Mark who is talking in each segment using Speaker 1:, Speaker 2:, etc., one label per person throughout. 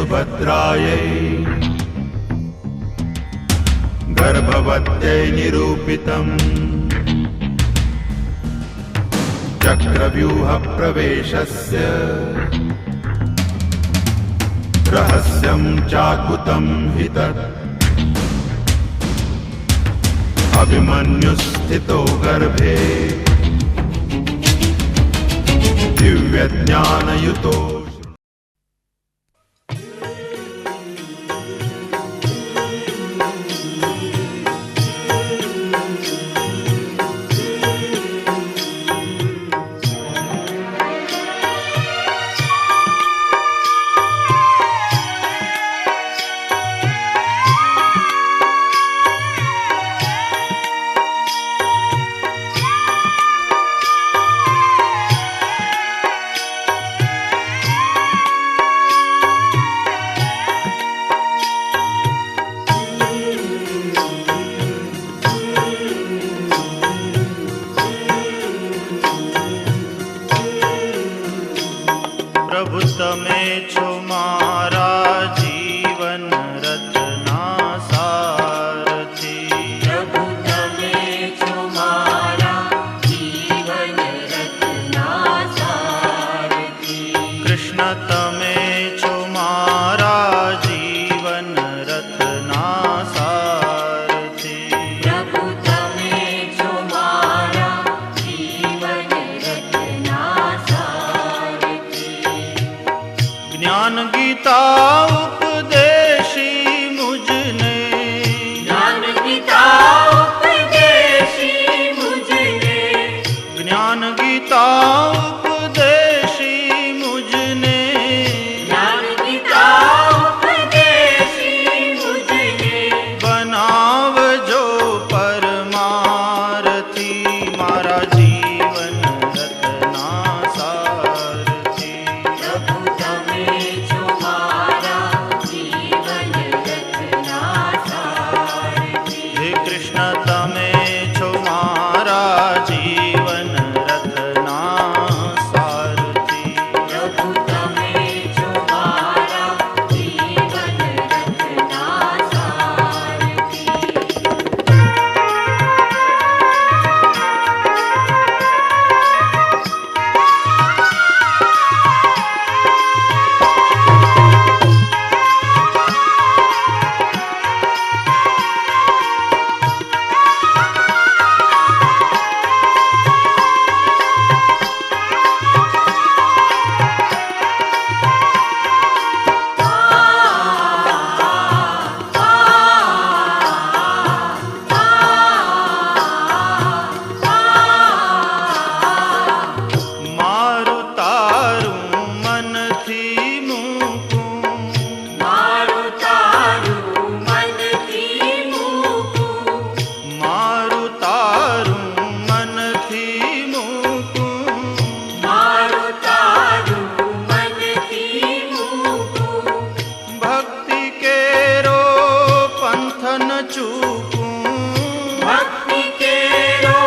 Speaker 1: सुभद्रायै गर्भवत्यै निरूपितम् चक्रव्यूहप्रवेशस्य रहस्यं चाकुतं हि तत् अभिमन्युस्थितो गर्भे दिव्यज्ञानयुतो।
Speaker 2: प्रभु तमे छो मारा जीवन रथना सारथी।
Speaker 3: प्रभु तमे छो मारा जीवन रथना सारथी।
Speaker 2: कृष्ण तमे छो मारा जीवन रथना सारथी।
Speaker 3: प्रभु तमे छो मारा जीवन रथना सारथी।
Speaker 2: ज्ञान गीता उपदेशी मुझने,
Speaker 3: ज्ञान गीता उपदेशी मुझने,
Speaker 2: ज्ञान गीता उपदेशी मुझने,
Speaker 3: ज्ञान गीता उपदेशी मुझने,
Speaker 2: बनाव जो परमारथी मारा जीवन रत्ना सारथी।
Speaker 3: प्रभु तमे छो मारा जीवन रथना सारथी।
Speaker 2: हे कृष्ण तमे छो मारा जीवन रत्ना सारथी।
Speaker 3: प्रभु तमे छो मारा जीवन रथना सारथी।
Speaker 2: मारु तारू मन थी मूकूं,
Speaker 3: मारू तारू मन थी मूकूं,
Speaker 2: मारु तारू मन थी मूकूं।
Speaker 3: मारू तारू मन थी मूकूं।
Speaker 2: भक्ति केरो पंथ न चूकूं,
Speaker 3: भक्ति केरो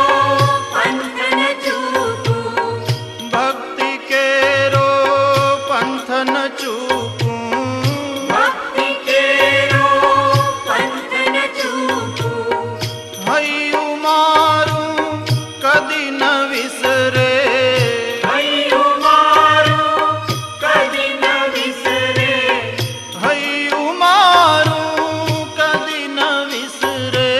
Speaker 3: पंथ न चूकूं,
Speaker 2: भक्ति केरो पंथ न चूकूं।
Speaker 3: भक्ति केरो पंथ न चूकूं।
Speaker 2: हयु मारू कदी न विसरे,
Speaker 3: हयु मारू कदी न विसरे,
Speaker 2: हयु मारू कदी न विसरे।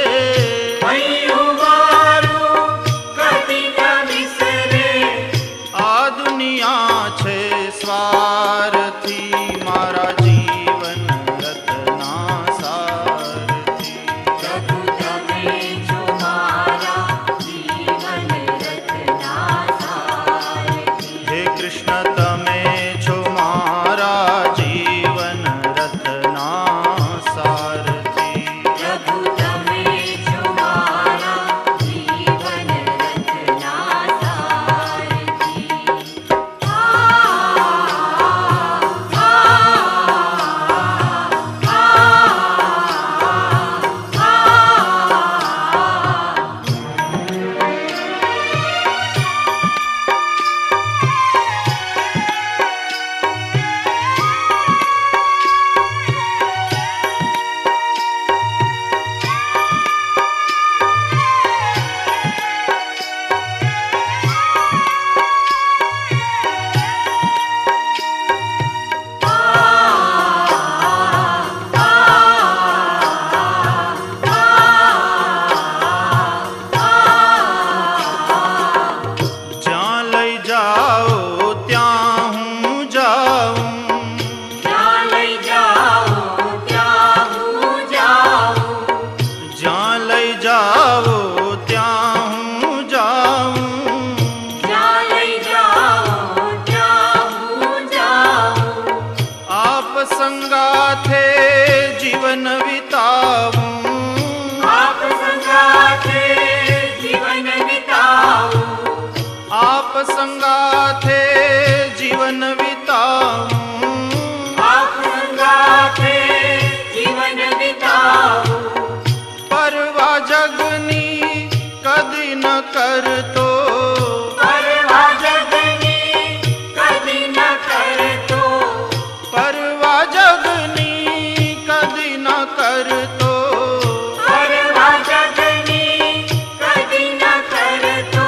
Speaker 2: વિતાવું,
Speaker 3: આપ સંગાથે જીવન વિતાવું,
Speaker 2: આપ સંગાથે જીવન વિતાવું,
Speaker 3: આપ સંગાથે જીવન વિતાવું,
Speaker 2: પરવા જગની કદી ન કરતો,
Speaker 3: પરવા જગની કદી ન કરતો,
Speaker 2: પરવા જગની કદી ન કરતો,
Speaker 3: પરવા જગની કદી ન કરતો,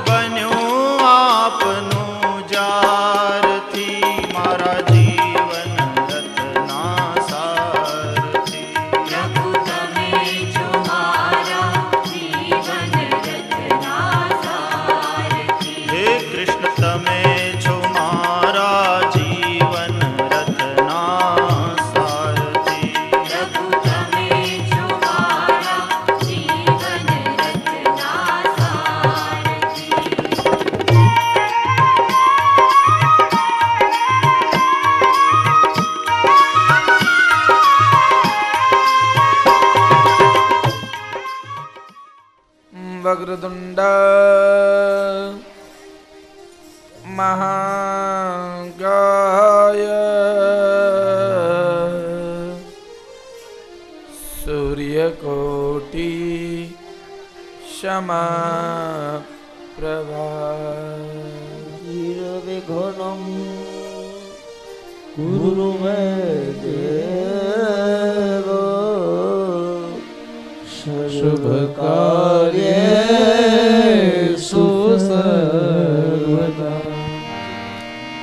Speaker 2: બન્યું આપનું જારથી મારા જીવન રથના સારથી.
Speaker 3: પ્રભુ તમે છો મારા જીવન રથના સારથી,
Speaker 2: હે કૃષ્ણ તમે છો મારા જીવન રથના સારથી.
Speaker 3: પ્રભુ તમે છો મારા જીવન રથના સારથી.
Speaker 2: વક્રતુંડ મહાકાય સૂર્યકોટિ સમપ્રભા
Speaker 4: નિર્વિઘ્નમ કુરુ મે દેવ શુભ કાર્યેષુ સર્વદા.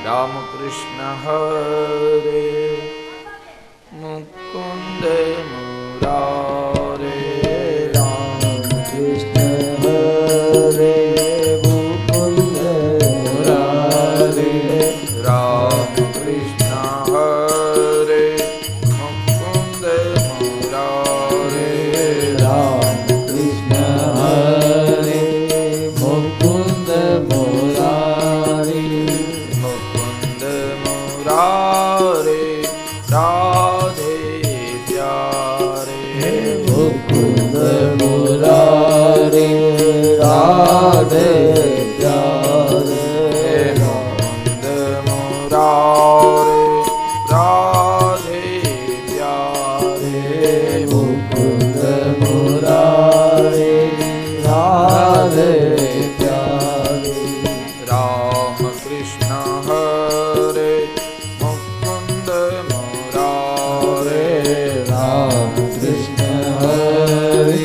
Speaker 2: રામકૃષ્ણ હરે મુકુંદ મુરારે,
Speaker 4: કૃષ્ણ હરે મુકુંદ મુરારે,
Speaker 2: રામકૃષ્ણ હરે મુકુંદ મુરારે,
Speaker 4: રામ કૃષ્ણ હરે મુકુંદ મુરારી,
Speaker 2: મુકુંદ મુરારે રાધે પ્યારે,
Speaker 4: મુકુંદ મુરારી રાધે પ્યારે,
Speaker 2: મુકુંદ મુરારે રાધે પ્યારે,
Speaker 4: મુકુંદ મુરારી રાધે પ્યારે,
Speaker 2: રામ કૃષ્ણ હરે મુકુંદ મુરારે,
Speaker 4: રામ કૃષ્ણ હરે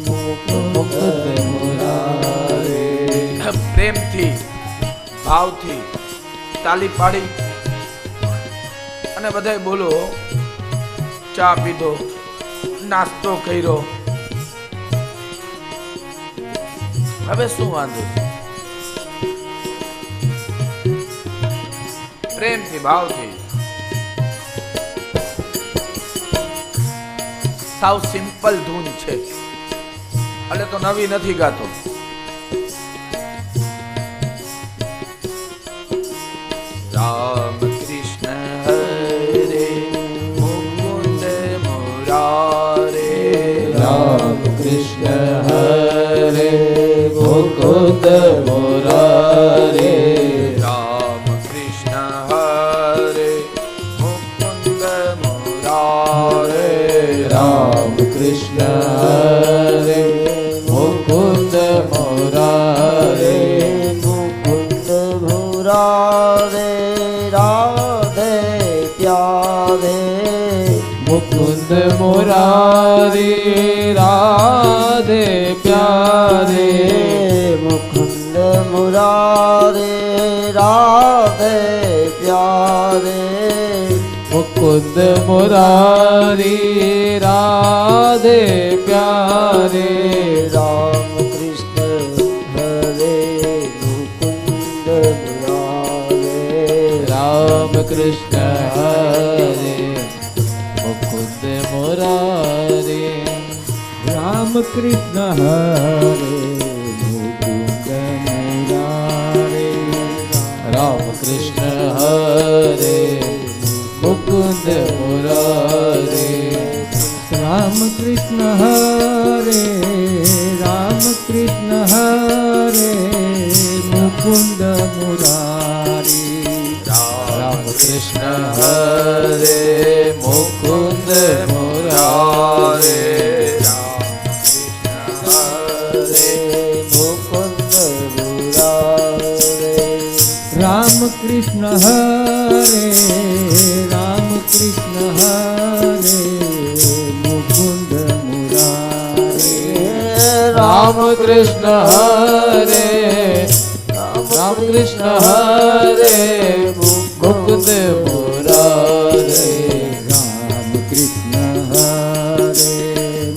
Speaker 4: મુકુંદ મુરારી.
Speaker 2: પ્રેમથી ભાવથી તાલી પાડી અને બધાય બોલો, ચા પીધો, નાસ્તો કર્યો, હવે શું વાંધો છે? પ્રેમથી ભાવથી સાવ સિમ્પલ ધૂન છે, એટલે તો નવી નથી ગાતો. રામ કૃષ્ણ હરે મુકુંદ મુરારે,
Speaker 4: રામ કૃષ્ણ હરે મુકુંદ મુરારે,
Speaker 2: રામ કૃષ્ણ હરે મુકુંદ મુરારે,
Speaker 4: રામ કૃષ્ણ હરે મુકુંદ મુરારે, મુકુંદ મુરારે રાધે પ્યારે, મુકુંદ મુરારી રાધે પ્યારે, મુકુંદ મુરારે રાધે પ્યારે, મુકુંદ મુરારી રાધે પ્યારે, રામ કૃષ્ણ હરે મુકુંદ મુરારે, રામ કૃષ્ણ હરે મુકુંદ મુરારે, રામ કૃષ્ણ હરે મુકુંદ મુરારે, રામ કૃષ્ણ હરે મુકુંદ મુરારે, રામ રામ કૃષ્ણ હરે રામ કૃષ્ણ હરે મુકુંદ મુરારી રામ કૃષ્ણ હરે મુકુંદ મુરારી રામ કૃષ્ણ હરે રામ કૃષ્ણ હરે મુકુંદ મુરારી રામ કૃષ્ણ હરે રામ કૃષ્ણ હરે મુકુંદ મુરારી રામ કૃષ્ણ હરે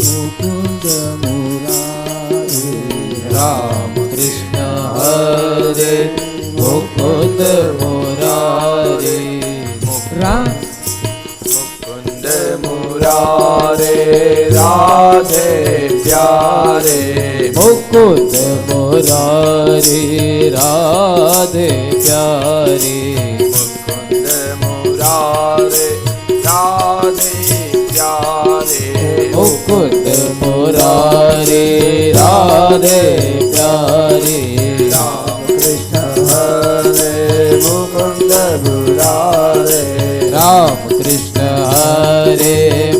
Speaker 4: મુકુંદ મુરારી રામ કૃષ્ણ હરે મુકુંદ મુરારી મુકુંદ મુરારે રાધે પ્યારે મુકુંદ મુરારી રાધે પ્યારી મુકુંદ મુરારે રાધે પ્યારે મુકુંદ મુરારી રાધે પ્યારી રામ કૃષ્ણ હરે મુકુંદ મુરારે રામ કૃષ્ણ હરે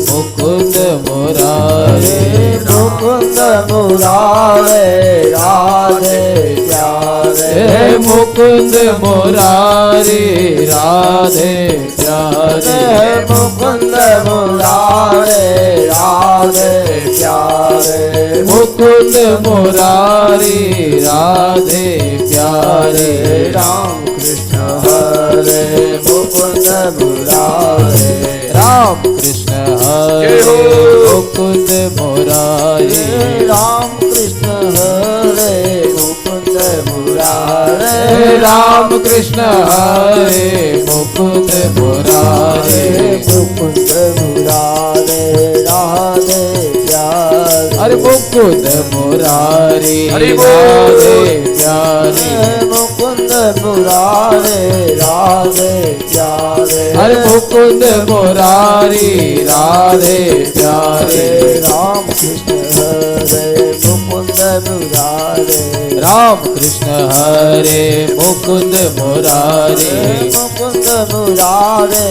Speaker 4: મુકુંદ મુરારે મુકુંદ મુરારે રાધે પ્યારે મુકુંદ મુરારી રાધે પ્યારે મુકુંદ મુરારે રાધે પ્યારે મુકુંદ મુરારી રાધે પ્યારે રામ કૃષ્ણ હરે મુકુંદ મુરારે રામ કૃષ્ણ હરે મુકુંદ મુરારી રામ કૃષ્ણ હરે મુકુંદ મુરારે રામ કૃષ્ણ હરે મુકુંદ મુરારે મુકુંદ મુરારે રાધે પ્યારે હરે મુકુંદ મુરારી રાધે પ્યારે મુકુંદ મુરારે રાધે પ્યારે હરે મુકુંદ મુરારી રાધે પ્યારે રામ કૃષ્ણ હરે મુકુંદ મુરારે રામ કૃષ્ણ હરે મુકુંદ મુરારે મુકુંદ મુરારે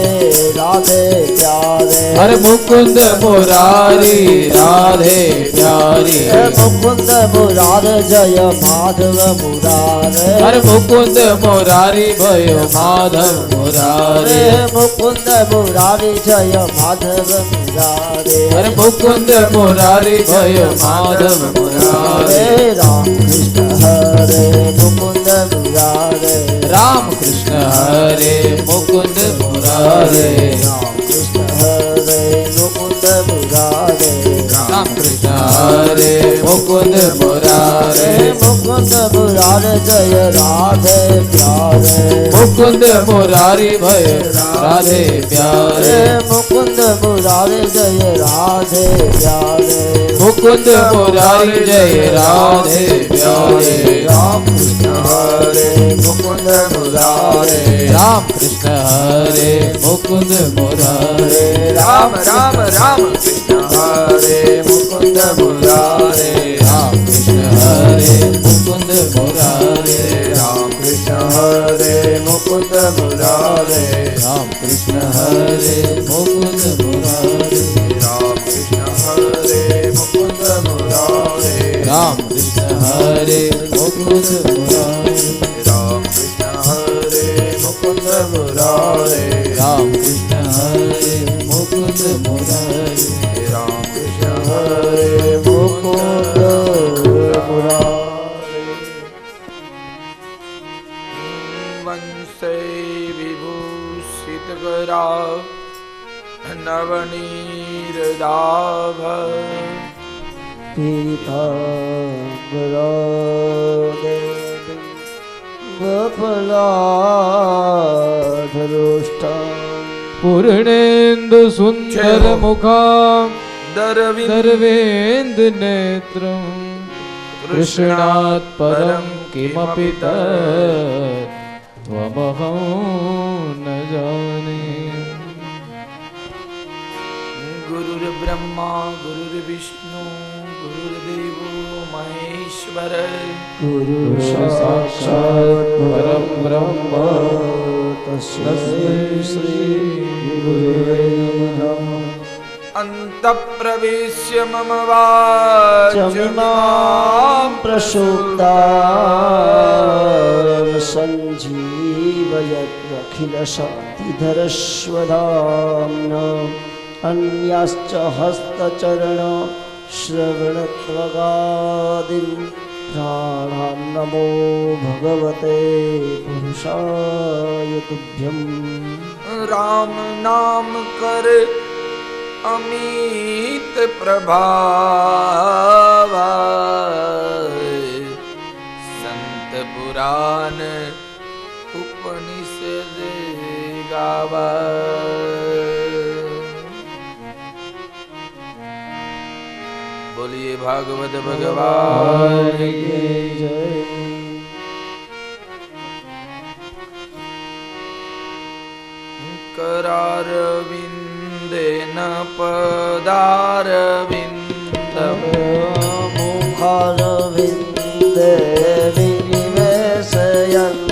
Speaker 4: રાધે પ્યારે હરે મુકુંદ મુરારી રાધે પ્યારી મુકુંદ મુરારે જય માધવ મુરારે હરે મુકુંદ મુરારી ભય માધવ મુરારે મુકુંદ મુરારી જય માધવ મુરારે હરે મુકુંદ મુરારી ભય માધવ મુરારે રામ કૃષ્ણ હરે મુકુંદ મુરારે રામ કૃષ્ણ હરે મુકુંદ મુરારે રામ કૃષ્ણ હરે મુકુંદ મુરારે રામ કૃષ્ણ હરે મુકુંદ મુરારે મુકુંદ મુરારે જય રાધે પ્યારે મુકુંદ મુરારી ભય રાધે પ્યારે મુકુંદ મુરારે જય રાધે પ્યારે મુકુંદ મુરારી જય રાધે પ્યારે રામ કૃષ્ણ હરે મુકુંદ મુરારે રામ કૃષ્ણ હરે મુકુંદ મુરારે રામ રામ રામ કૃષ્ણ હરે મુકુંદ મુરારે રામ કૃષ્ણ હરે મુકુંદ મુરારે રામ કૃષ્ણ હરે મુકુંદ મુરારે રામ કૃષ્ણ હરે મુકુંદ મુરારે રામ કૃષ્ણ હરે મુકુંદ મુરારે રામ કૃષ્ણ હરે મુકુંદ મુરારે રામ કૃષ્ણ હરે મુકુંદ મુરારે રામ કૃષ્ણ હરે મુકુંદ મુરારે રામ કૃષ્ણ હરે મુકુંદ મુરારે
Speaker 2: વંશે વિભૂષિત કરા નવનીરદાભ
Speaker 4: પૂર્ણેન્દુ સુંદર મુખા દર્વેન્દ નેત્રમ કૃષ્ણાત પરમ કિમપિ ત્વમહં ન જાને.
Speaker 2: ગુરુર્બ્રહ્મા ब्रह्मा गुरुर्विष्णु गुरुर्देवो महेश्वर
Speaker 5: गुरु साक्षात् परम ब्रह्म तस्मै श्री गुरुवे नमः।
Speaker 2: अंतःप्रवेश्य मम वाचमिमां
Speaker 5: प्रसूक्तां सञ्जीवयत्यखिलशक्तिधरस्वधाम्ना अन्याश्च हस्तचरण श्रवणत्वगादीन् प्राणान् नमो भगवते पुरुषाय तुभ्यम्।
Speaker 2: राम नाम कर अमित प्रभाव संत पुराण उपनिषद गावा। बोलिए भागवत भगवान की
Speaker 5: जय।
Speaker 2: करारविन्देन पदारविन्दम्
Speaker 5: मुखारविन्दे विनिवेशयन्त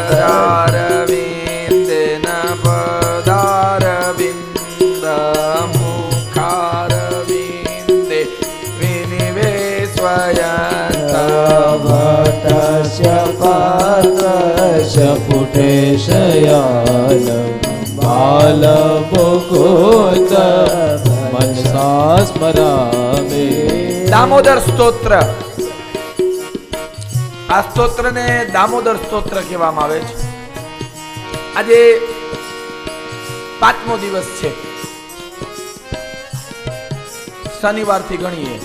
Speaker 2: करारविन्देन पदारविन्दम् मुखारविन्दे विनिवेशयन्त
Speaker 5: भटस्य पात्रस्य
Speaker 4: पुटे शयानं बालमुकुन्द मनसा स्मरामि।
Speaker 2: દામોદર સ્તોત્ર, આ સ્તોત્રને દામોદર સ્તોત્ર કહેવામાં આવે છે. આજે 5મો દિવસ છે, શનિવારથી ગણીએ.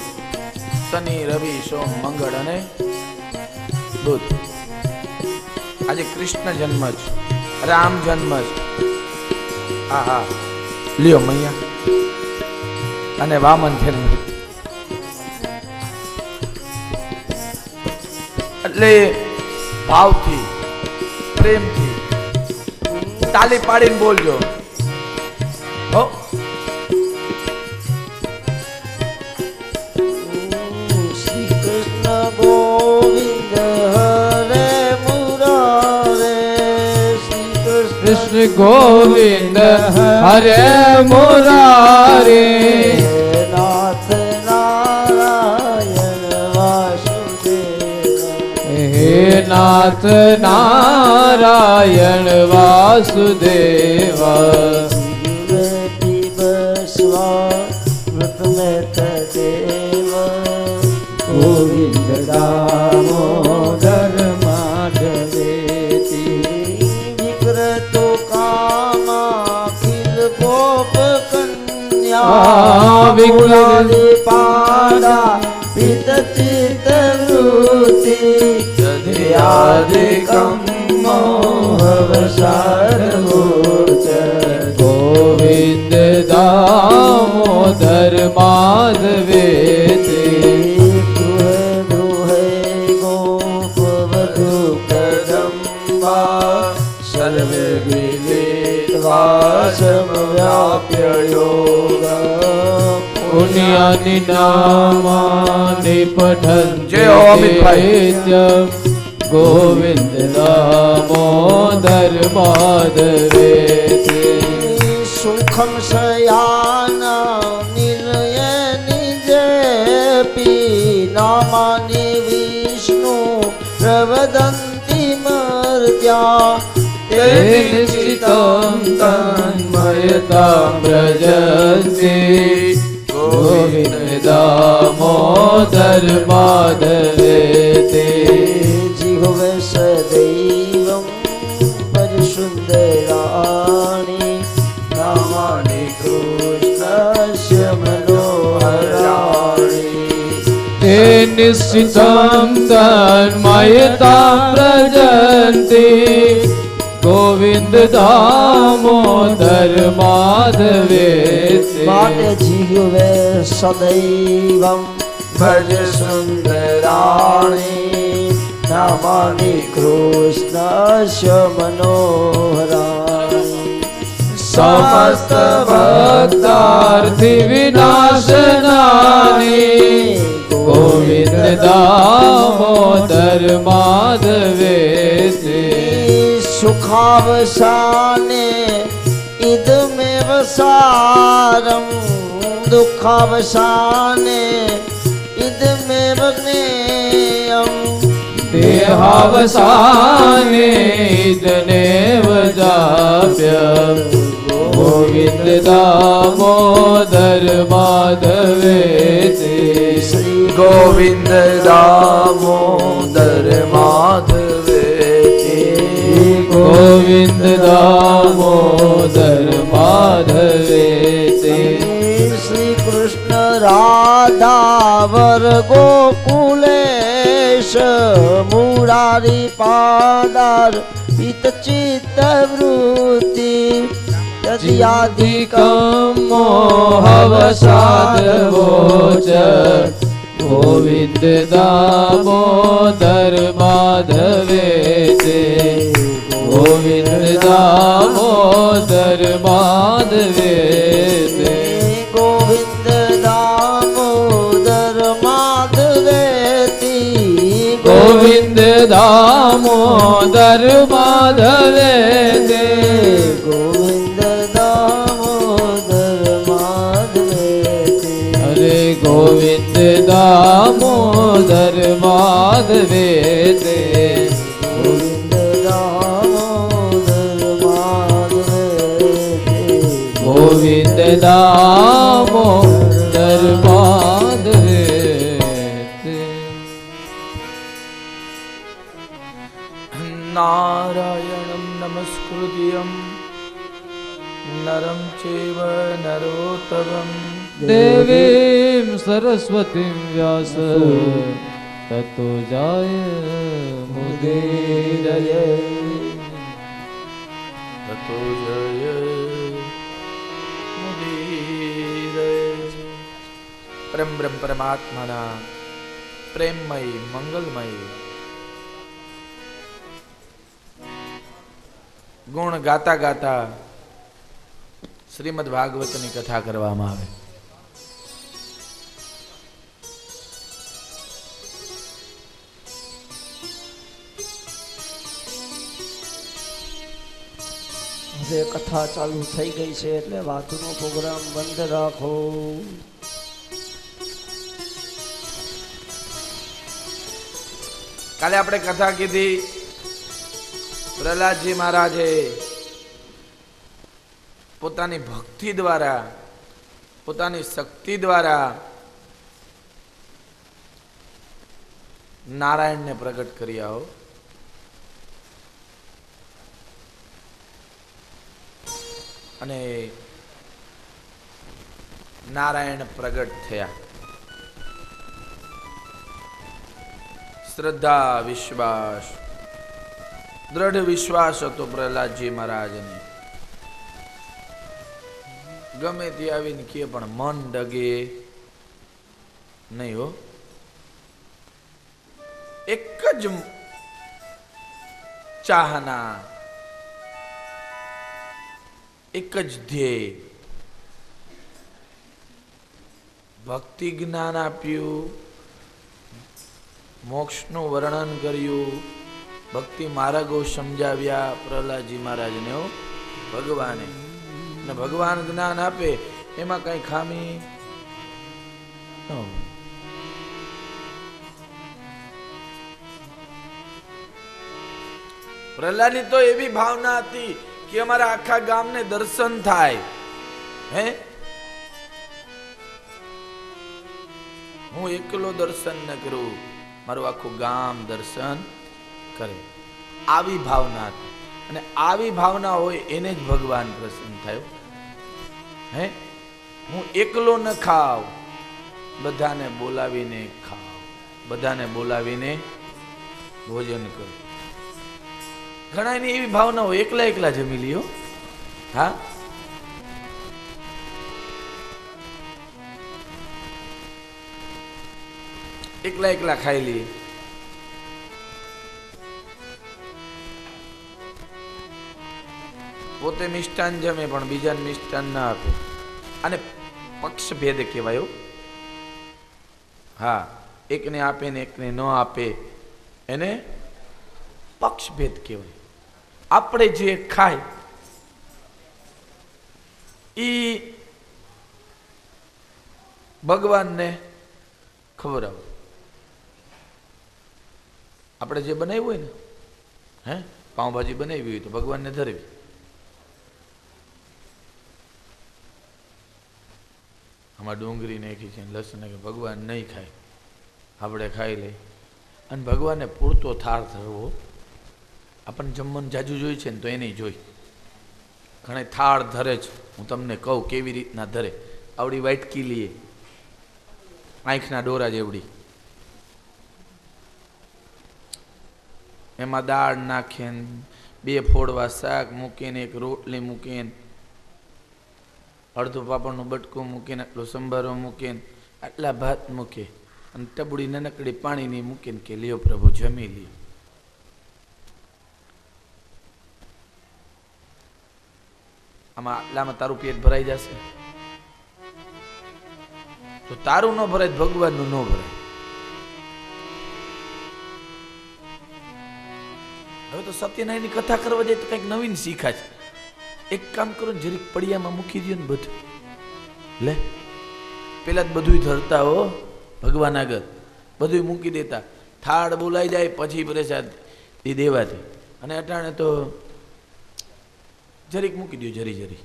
Speaker 2: શનિ, રવિ, સોમ, મંગળ અને બુધ. આજે કૃષ્ણ જન્મ છે, રામ જન્મ છે. હા લ્યો મૈયા અને વામન જન્મ. એટલે ભાવથી, પ્રેમથી તાલી પાડીને બોલજો હો.
Speaker 5: શ્રી કૃષ્ણ ગોવિંદ હરે મુરારે. શ્રી
Speaker 4: कृष्ण गोविंद हरे मुरारे
Speaker 5: નાથ નારાયણ વાસુદેવ.
Speaker 4: हे नाथ नारायण वासुदेव
Speaker 5: ગોવિંદ દામોદર માધવેતી વિક્રતો કામાખિલ ગોપ કન્યા વિક્રાલી પાડા પિત ચિત વૃત્તિ દધ્યાદિકમ મોહવસાર મૂર્ચ.
Speaker 4: गोविंद दामोदर माधवेति
Speaker 2: સર્વે વિલિત્વા સમવ્યાપ્ય યોગ.
Speaker 4: પુણ્યાનિ નામાનિ
Speaker 2: જય હો અમિતભાઈ.
Speaker 4: પઠન્તિ ગોવિંદ દામોદર માધવેતિ
Speaker 5: સુખમ શયાન નિલય નિજેપી નામાની વિષ્ણુ પ્રવદંતિ મર્ત્યા.
Speaker 4: તે નિશ્ચિतं તન્મયતાં વ્રજન્તિ ગોવિંદ દામોદર માધવેતિ
Speaker 5: જીહવે સદૈવં ભજ સુંદરાણી નામાની કૃષ્ણસ્ય મનોહરાણી.
Speaker 4: તે નિશ્ચિतं તન્મયતાં વ્રજન્તિ ગોવિંદ દામોદર માધવેતિ
Speaker 5: માટે જીહવે સદૈવં
Speaker 2: ભજ સુંદરાણી
Speaker 5: નામાની કૃષ્ણસ્ય મનોહરાણી.
Speaker 4: સમસ્ત ભક્તાર્થી વિનાશનાની ગોવિંદ દામોદર માધવે
Speaker 5: સુખાવસાને ઇદમેવ સારમ દુઃખાવસાને ઇદમેવ જ્ઞેયમ
Speaker 4: દેહાવસાને ઇદનેવ જાપ્ય ગોવિંદ દામોદર માધવે
Speaker 2: શ્રી ગોવિંદ દામોદર માધવે
Speaker 4: ગોવિંદ દામોદર માધવે
Speaker 5: શ્રી કૃષ્ણ રાધા વર ગોકુલેશ મુરારી પાદાર પિત ચિત્ત વૃત્તિ યદિયાદિકમ
Speaker 4: મોહવસાદવો ચ ગોવિંદ દામોદર માધવે ગોવિંદ દામોદર માધવે
Speaker 5: ગોવિંદ દામોદર માધવે
Speaker 4: ગોવિંદ દામોદર માધવે
Speaker 5: ગોવિંદ દામોદર માધવે
Speaker 4: હરે ગોવિંદ દામોદર માધવે
Speaker 5: ગોવિંદ દામોદર માધવે
Speaker 4: ગોવિંદ દામોદર માધવે
Speaker 2: નારાયણં નમસ્કૃત્યં નરં ચૈવ નરોત્તમં
Speaker 4: દેવીમ સરસ્વતીમ વ્યાસ તતો જાય મુદીરય
Speaker 2: તતો જય મુદીરય. પરમ બ્રહ્મ પરમાત્માના પ્રેમમય મંગલમય ગુણ ગાતા ગાતા શ્રીમદ ભાગવતની કથા કરવામાં આવે.
Speaker 5: હવે કથા ચાલુ થઈ ગઈ છે એટલે વાતનો પ્રોગ્રામ બંધ રાખો.
Speaker 2: કાલે આપણે કથા કીધી પ્રહલાદજી મહારાજે પોતાની ભક્તિ દ્વારા પોતાની શક્તિ દ્વારા નારાયણને પ્રગટ કર્યા હો. અને નારાયણ પ્રગટ થયા. શ્રદ્ધા વિશ્વાસ દ્રઢ વિશ્વાસ હતો પ્રહલાદજી મહારાજને. ગમે તે આવીને કે પણ મન ડગે નહીં હો. એક જ ચાહના, એક જ ધ્યેય, ભક્તિ જ્ઞાન આપ્યું, મોક્ષનું વર્ણન કર્યું, ભક્તિ માર્ગો સમજાવ્યા પ્રહલાદજી મહારાજને હો ભગવાને. ને ભગવાન જ્ઞાન આપે એમાં કઈ ખામી ન હોય. પ્રહલાદની તો એવી ભાવના હતી કે અમારા આખા ગામને દર્શન થાય. હે, હું એકલો દર્શન ન કરું, મારું આખું ગામ દર્શન કરે. આવી ભાવના હતી. અને આવી ભાવના હોય એને જ ભગવાન પ્રસન્ન થયો. હે, હું એકલો ન ખાવ, બધાને બોલાવીને ખાવ, બધાને બોલાવીને ભોજન કરું. ઘણા એની એવી ભાવના હોય એકલા એકલા જમી લ્યો. હા, એકલા એકલા ખાઈ લઈએ. પોતે મિષ્ટાન જમે પણ બીજાને મિષ્ટાન ના આપે, અને પક્ષભેદ કહેવાયો. હા, એકને આપે ને એકને ન આપે એને પક્ષભેદ કહેવાય. આપણે જે ખાય એ ભગવાનને ખબર આવે. આપણે જે બનાવ્યું હોય ને, હે પાઉંભાજી બનાવી હોય તો ભગવાનને ધરવી. આમાં ડુંગળી નાખી છે, લસણ નાખી, ભગવાન નહીં ખાય, આપણે ખાઈ લઈ. અને ભગવાનને પૂરતો થાળ ધરવો. આપણને જમવાનું જાજુ જોઈ છે ને તો એને જોઈ. ઘણા થાળ ધરે છે, હું તમને કહું કેવી રીતના ધરે. આવડી વાટકી લઈએ, આંખના ડોરા જેવડી, એમાં દાળ નાખીને 2 ફોડવા શાક મૂકીને, 1 રોટલી મૂકીને, અડધું પાપડનું બટકું મૂકીને, આટલો સંભારો મૂકીને, આટલા ભાત મૂકે અને ટબડી નાનકડી પાણીની મૂકીને કે લ્યો પ્રભુ જમી લ્યો. આમાં આટલામાં તારું પેટ ભરાઈ જશે? તો તારું ન ભરાય, ભગવાનનું ન ભરાય. હવે તો સત્યનારાયણની કથા કરવા જાય તો કંઈક નવીન શીખા છે. એક કામ કરો ને, જરીક પડિયામાં મૂકી દો ને બધું. લે પેલા જ બધું ધરતા હો ભગવાન આગળ, બધું મૂકી દેતા. થાળ બોલાઈ જાય પછી પ્રસાદ એ દેવાથી. અને અટાણે તો જરીક મૂકી દો, જરી જરી.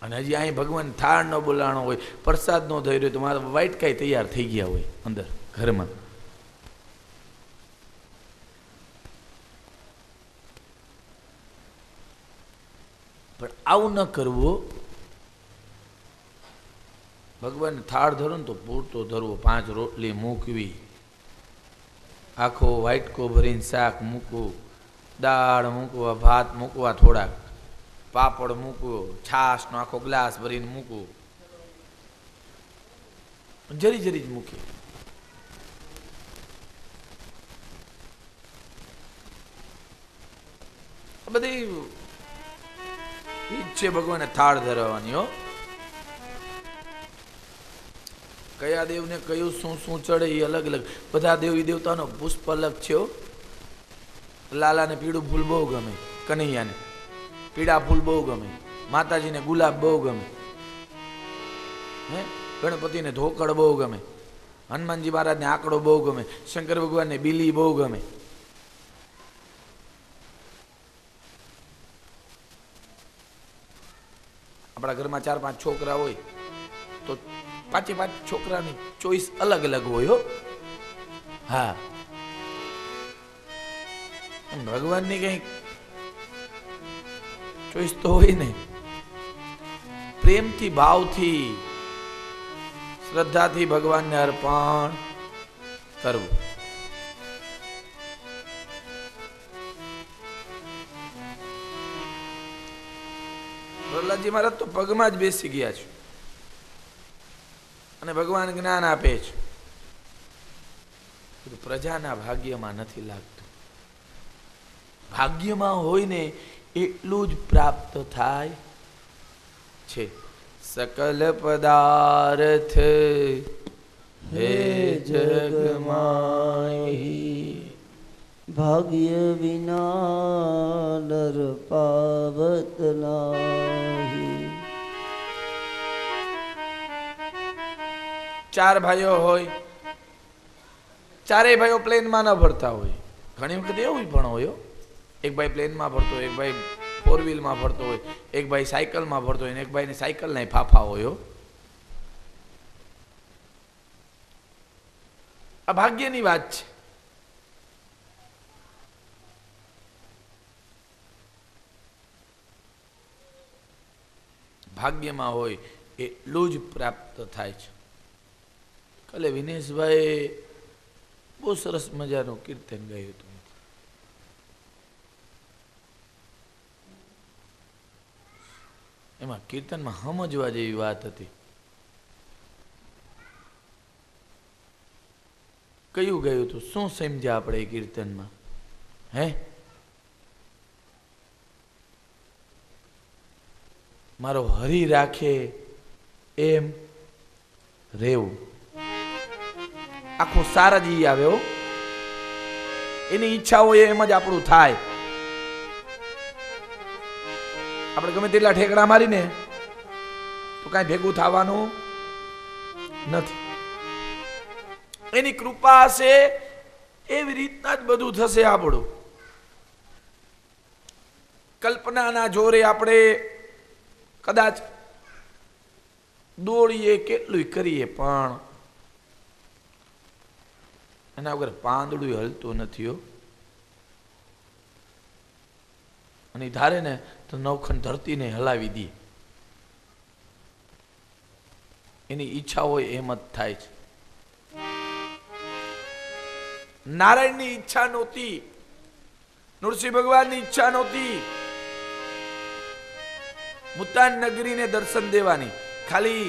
Speaker 2: અને હજી અહીં ભગવાન થાળ ન બોલાણો હોય, પ્રસાદ ન થઈ રહ્યો તો મારા વાઇટકાઈ તૈયાર થઈ ગયા હોય અંદર ઘરમાં. પણ આવું ન કરવું. ભગવાનને થાળ ધરો ને તો પૂરતો ધરવો. 5 રોટલી મૂકવી, આખો વાટકો ભરીને શાક મૂકવું, દાળ મૂકવા, ભાત મૂકવા, થોડાક પાપડ મૂકવો, છાશનો આખો ગ્લાસ ભરીને મૂકવું, જરી જરી જ મૂકી. બધી ઈચ્છે ભગવાને થાળ ધરવાની હો. કયા દેવને કયું શું શું ચડે એ અલગ અલગ. બધા દેવી દેવતાનો પુષ્પ અલગ છે હો. લાલાને પીળું ફૂલ બહુ ગમે, કનૈયાને પીળા ફૂલ બહુ ગમે, માતાજીને ગુલાબ બહુ ગમે, હે ગણપતિને ધોકડ બહુ ગમે, હનુમાનજી મહારાજને આંકડો બહુ ગમે, શંકર ભગવાનને બીલી બહુ ગમે. આપણા ઘરમાં 4-5 છોકરા હોય તો 5 છોકરાની ચોઈસ અલગ અલગ હોય હો. હા, ભગવાનની કઈ ચોઈસ તો હોય ને. પ્રેમથી, ભાવથી, શ્રદ્ધાથી ભગવાનને અર્પણ કરવું. પ્રહલાદજી મહારાજ તો પગમાં જ બેસી ગયા છે અને ભગવાન જ્ઞાન આપે છે. પ્રજાના ભાગ્યમાં નથી લાગતું. ભાગ્યમાં હોય ને એટલું જ પ્રાપ્ત થાય છે. સકલ પદાર્થ હે જગમાહી,
Speaker 5: ભાગ્ય વિના નર પાવત નાહી.
Speaker 2: 4 ભાઈઓ હોય, 4 ભાઈઓ પ્લેનમાં ન ભરતા હોય. ઘણી વખત એવું પણ હોય, એક ભાઈ પ્લેનમાં ભરતો હોય, એક ભાઈ 4 વ્હીલમાં ભરતો હોય, એક ભાઈ સાયકલમાં ભરતો હોય, એક ભાઈને સાયકલના ફાફા હોય. આ ભાગ્યની વાત છે. ભાગ્યમાં હોય એટલું જ પ્રાપ્ત થાય છે. કાલે વિનેશભાઈ બહુ સરસ મજાનું કીર્તન ગાયું હતું. એમાં કીર્તનમાં સમજવા જેવી વાત હતી. કયું ગાયું હતું, શું સમજ્યા આપણે એ કીર્તનમાં? હે મારો હરી રાખે એમ રેવું. આખો સાર જ ઈ આવે હો. એની ઈચ્છા હોય એમ જ આપણું થાય. આપણે ગમે તેટલા ઠેકડા મારીને તો કાંઈ ભેગું થવાનું નથી. એની કૃપા હશે એવી રીતના જ બધું થશે આપણું. કલ્પનાના જોરે આપણે કદાચ દોડીએ કેટલું કરીએ પણ એના વગર પાંદડું હલતું નથી હો. અને ધારે ને તો નવખંડ ધરતીને હલાવી દે. એની ઈચ્છા હોય એમ જ થાય છે. નારાયણની ઈચ્છા નહોતી, નૃસિંહ ભગવાનની ઈચ્છા નહોતી મુતાન નગરીને દર્શન દેવાની, ખાલી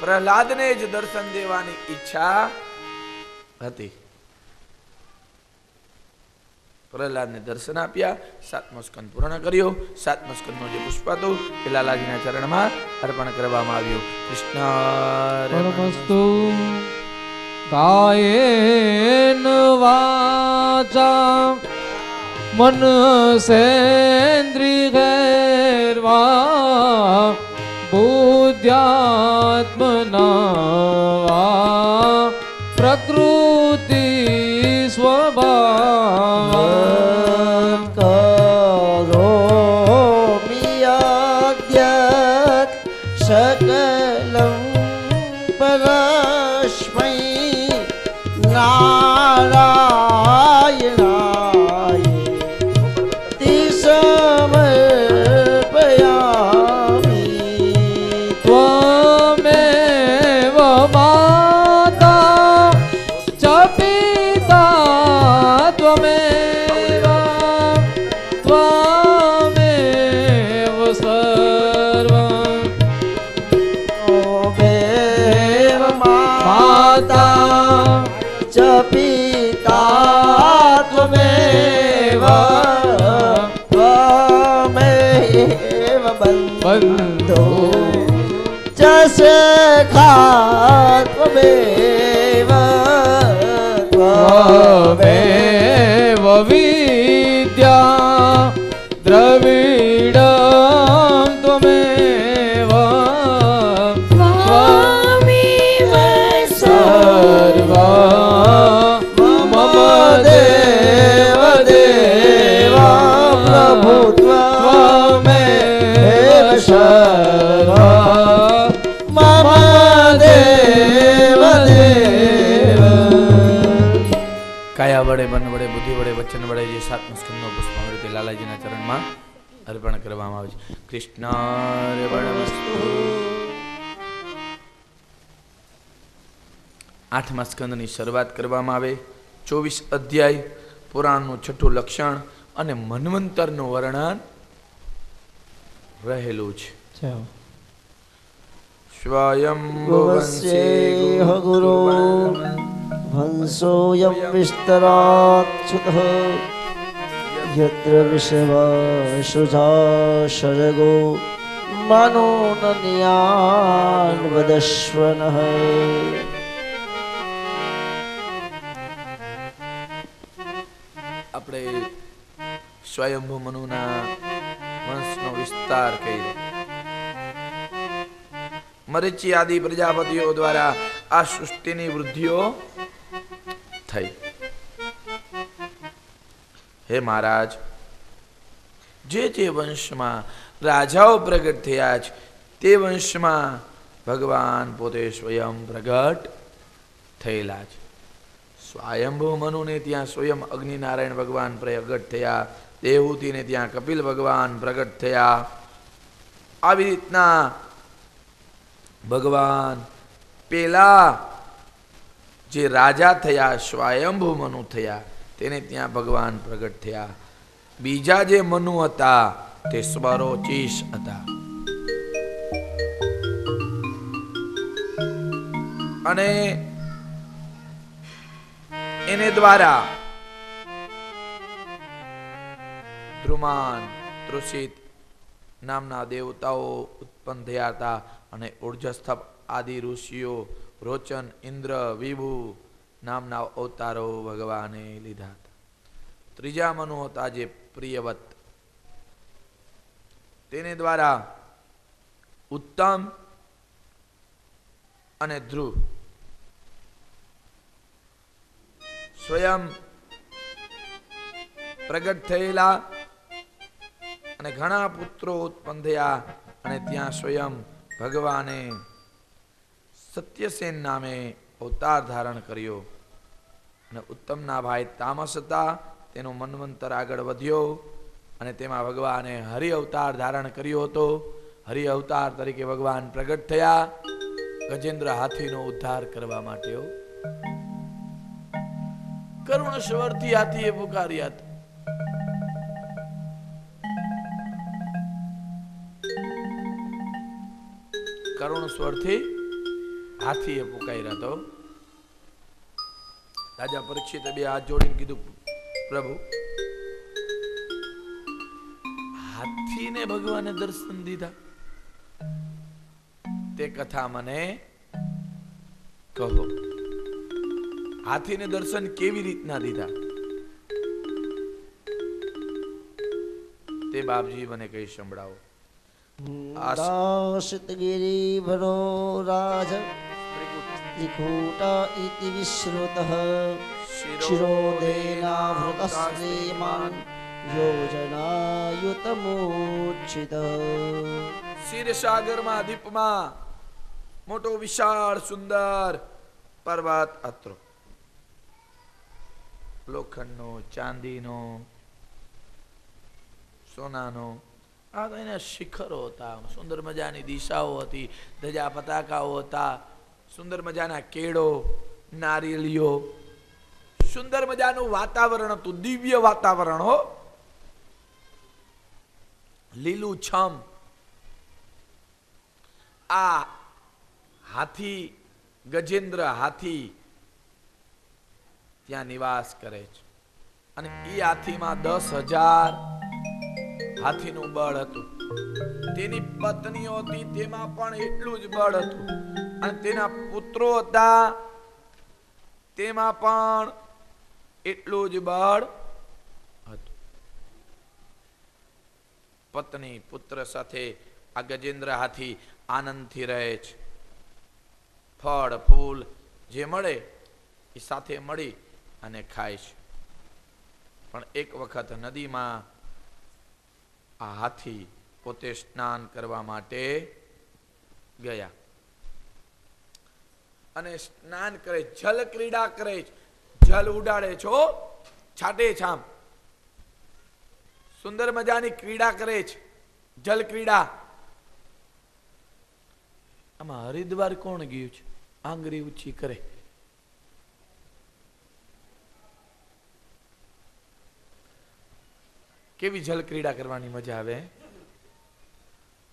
Speaker 2: પ્રહલાદને જ દર્શન દેવાની ઈચ્છા હતી. પ્રહલાદને દર્શન આપ્યા, 7મો સ્કંદ પૂર્ણ કર્યો. 7મા સ્કંદનો જે પુષ્પ હતું એ લાલાજીના ચરણમાં અર્પણ કરવામાં આવ્યું. કૃષ્ણ
Speaker 4: પરમસ્તુ કાયેન વાચા મનસેન્દ્રિયૈર્વા બુદ્ધ્યાત્મના વા પ્રકૃતિ સ્વભાવ
Speaker 5: કરોમિયદ્યત સકલં પરસ્મૈ નારાયણાય તિ સમર્પયામિ.
Speaker 4: ત્વમેવ માતા ચ પિતા ત્વમેવ ત્વમેવ સર્વં
Speaker 5: ઓમેવ
Speaker 4: માતા
Speaker 5: ચ પિતા ત્વમેવ ત્વમેવ બંધો ચ સખા ત્વમેવ
Speaker 4: ત્વમેવ વિદ્યા દ્રવિડં ત્વમેવ
Speaker 3: ત્વમેવ
Speaker 4: સર્વા મમ દેવ દેવા
Speaker 5: પ્રભુ
Speaker 4: ત્વમેવ સર્વા મમ દેવ દેવ.
Speaker 2: કાયા વડે, મન વડે, બુદ્ધિ વડે, વચન વડે જે 7મા સ્કંદનો પુષ્પ મળ્યું તે લાલાજીના ચરણમાં અર્પણ કરવામાં આવે છે. કૃષ્ણ અર્પણમસ્તુ. 8મા સ્કંદની શરૂઆત કરવામાં આવે. 24 અધ્યાય, પુરાણનું 6ઠું લક્ષણ અને મન્વંતરનું વર્ણન રહેલું છે.
Speaker 5: ભુવસ્યેહ ગુરો હંસોયમ વિસ્તરાચ્યુતઃ યત્ર વિષવાસુધા સર્ગો મનો નન્યાન વદશ્વનઃ.
Speaker 2: આપણે સ્વયંભૂ મનુના વંશનો વિસ્તાર કર્યો. મરીચી આદિ પ્રજાપતિઓ દ્વારા આ સૃષ્ટિની વૃદ્ધિઓ થઈ. હે મહારાજ, જે જે વંશમાં રાજાઓ પ્રગટ થયા છે તે વંશમાં ભગવાન પોતે સ્વયં પ્રગટ થયેલા છે. સ્વયંભૂ મનુને ત્યાં સ્વયં અગ્નિનારાયણ ભગવાન પ્રગટ થયા. દેવહૂતિને ત્યાં કપિલ ભગવાન પ્રગટ થયા. આવી રીતના ભગવાન પેલા જે રાજા થયા સ્વયંભૂ મનુ થયા તેને ત્યાં ભગવાન પ્રગટ થયા. બીજા જે મનુ હતા તે સ્વરોચિષ હતા. અને એને દ્વારા ધ્રુમાન, તૃષિત, નામના દેવતાઓ ઉત્પન્ન થયા હતા અને ઉર્જસ્થપ આદિ ઋષિઓ, રોચન, ઇન્દ્ર, વિભુ નામના અવતારો ભગવાને લીધા હતા. ત્રીજા મનુ હતા જે પ્રિયવત, તેને દ્વારા ઉત્તમ અને ધ્રુવ સ્વયં પ્રગટ થયેલા અને ઘણા પુત્રો ઉત્પન્ન થયા અને ત્યાં સ્વયં ભગવાને સત્યસેન નામે અવતાર ધારણ કર્યો. અને ઉત્તમના ભાઈ તામસ હતા, તેનો મન્વંતર આગળ વધ્યો અને તેમાં ભગવાને હરિ અવતાર ધારણ કર્યો હતો. હરિ અવતાર તરીકે ભગવાન પ્રગટ થયા ગજેન્દ્ર હાથીનો ઉદ્ધાર કરવા માટે. કરુણ સ્વરથી હાથીએ પુકાર્યા હતા. કરુણ સ્વરથી હાથીએ પુકાર્યા હતો. રાજા પરીક્ષિતે બે હાથ જોડીને કીધું, પ્રભુ, હાથીને ભગવાને દર્શન દીધા, તે કથા મને કહો. હાથીને દર્શન કેવી રીતના દીધા તે બાપજી મને કઈ સંભળાવો.
Speaker 5: દાશિતગિરી ભરો રાજ ત્રિકૂટા ઇતિ વિશ્રુતઃ શિરોદેનાવૃતઃ શ્રીમાન યોજનાયુતમોચ્છિતઃ.
Speaker 2: ક્ષીરસાગરમાં દીપમાં મોટો વિશાળ સુંદર પર્વત હતો. લોખંડનો, ચાંદીનો, સોનાનો, આ તો એના શિખરો હતા. સુંદર મજાની દિશાઓ હતી, ધજા પતાકાઓ હતા, સુંદર મજાના કેળો, નારિયેળીઓ, સુંદર મજાનું વાતાવરણ હતું, દિવ્ય વાતાવરણ હો, લીલું છમ. આ હાથી, ગજેન્દ્ર હાથી ત્યાં નિવાસ કરે છે. અને એ હાથીમાં 10,000 હાથીનું બળ હતું. તેની પત્નીઓ હતી, તેમાં પણ એટલું જ બળ હતું. અને તેના પુત્રો હતા, તેમાં પણ એટલું જ બળ હતું. પત્ની પુત્ર સાથે આ ગજેન્દ્ર હાથી આનંદથી રહે છે. ફળ ફૂલ જે મળે એ સાથે મળી અને ખાય છે. પણ એક વખત નદીમાં આ હાથી પોતે સ્નાન કરવા માટે ગયા અને સ્નાન કરે, જલ ક્રીડા કરે, જલ ઉડાડે છો, છાટે છામ સુંદર મજાની ક્રીડા કરે છે, જલ ક્રીડા. આમાં હરિદ્વાર કોણ ગયું છે? આંગળી ઊંચી કરે. કેવી જલ ક્રીડા કરવાની મજા આવે,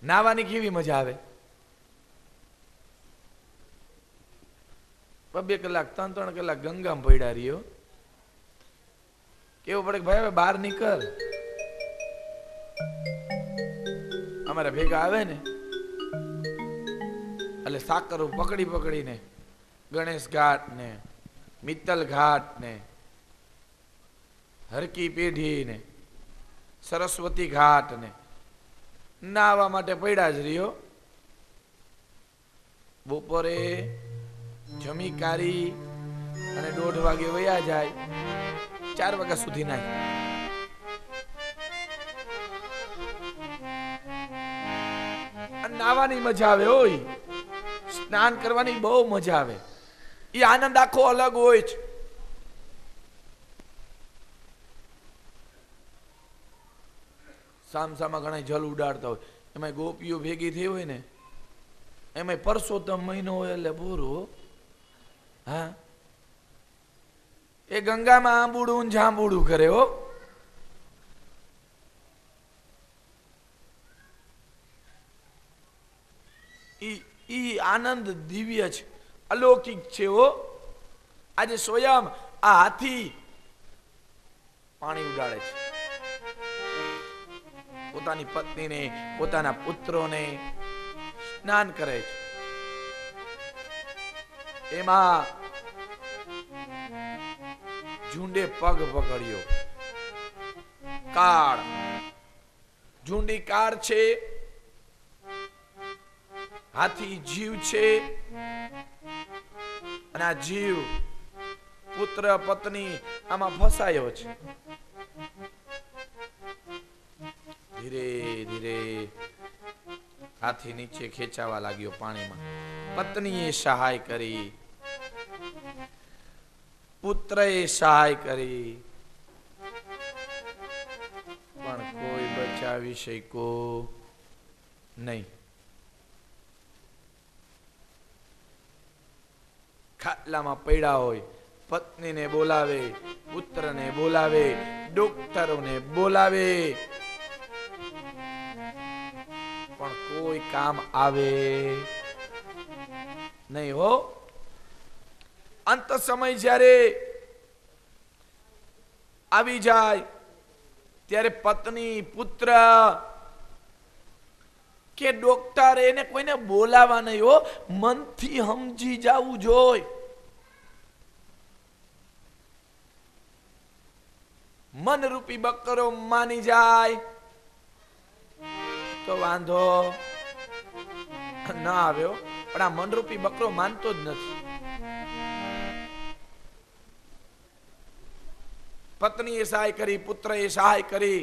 Speaker 2: નાવાની કેવી મજા આવે. 2 કલાક 3 કલાક ગંગામાં પડ્યા રહ્યો. કેવું પડે કે ભાઈ હવે બહાર નીકળ. અમારા ભેગા આવે ને એટલે સાકર પકડી પકડીને ગણેશ ઘાટ ને, મિત્તલ ઘાટ ને, હરકી પેઢી ને, સરસ્વતી ઘાટ ને નાહવા માટે પડ્યા જ રહ્યો. બપોરે જમી કારી અને 1:30 વાગે વયા જાય, 4 વાગ્યા સુધી નાય. નાવાની મજા આવે હોય, સ્નાન કરવાની બહુ મજા આવે. એ આનંદ આખો અલગ હોય છે. સામસામાં ઘણા જલ ઉડાડતા હોય, એમાં ગોપીઓ ભેગી થઈ હોય ને, એમાં પરસોત્તમ મહિનો હોય એટલે પૂરું. હા, એ ગંગામાં આંબુડું જાંબુડું કરે હો. ઈ આનંદ દિવ્ય છે, અલૌકિક છે હો. આજે સ્વયં આ હાથી પાણી ઉડાડે છે. પોતાની પત્નીને, પોતાના પુત્રોને સ્નાન કરે છે. એમાં ઝુંડે પગ પકડ્યો. કાળ, ઝુંડી કાળ છે, હાથી જીવ છે, અને આ જીવ પુત્ર પત્ની આમાં ફસાયો છે. ધીરે ધીરે હાથી નીચે ખેંચાવા લાગ્યો પાણીમાં. પત્નીએ સહાય કરી, પુત્રએ સહાય કરી, પણ કોઈ બચાવી શક્યો નહીં. ખાટલામાં પડ્યા હોય, પત્નીને બોલાવે, પુત્રને બોલાવે, ડોક્ટરોને બોલાવે, પણ કોઈ કામ આવે નહીં હો. અંત સમય જ્યારે આવી જાય ત્યારે પત્ની, પુત્ર કે ડોક્ટર એને કોઈને બોલાવા નહીં હો, મનથી સમજી જવું જોઈએ. મન રૂપી બકરો માની જાય તો વાંધો ના આવ્યો, પણ આ મનરૂપી બકરો માનતો જ નથી. પત્નીએ સહાય કરી, પુત્રએ સહાય કરી,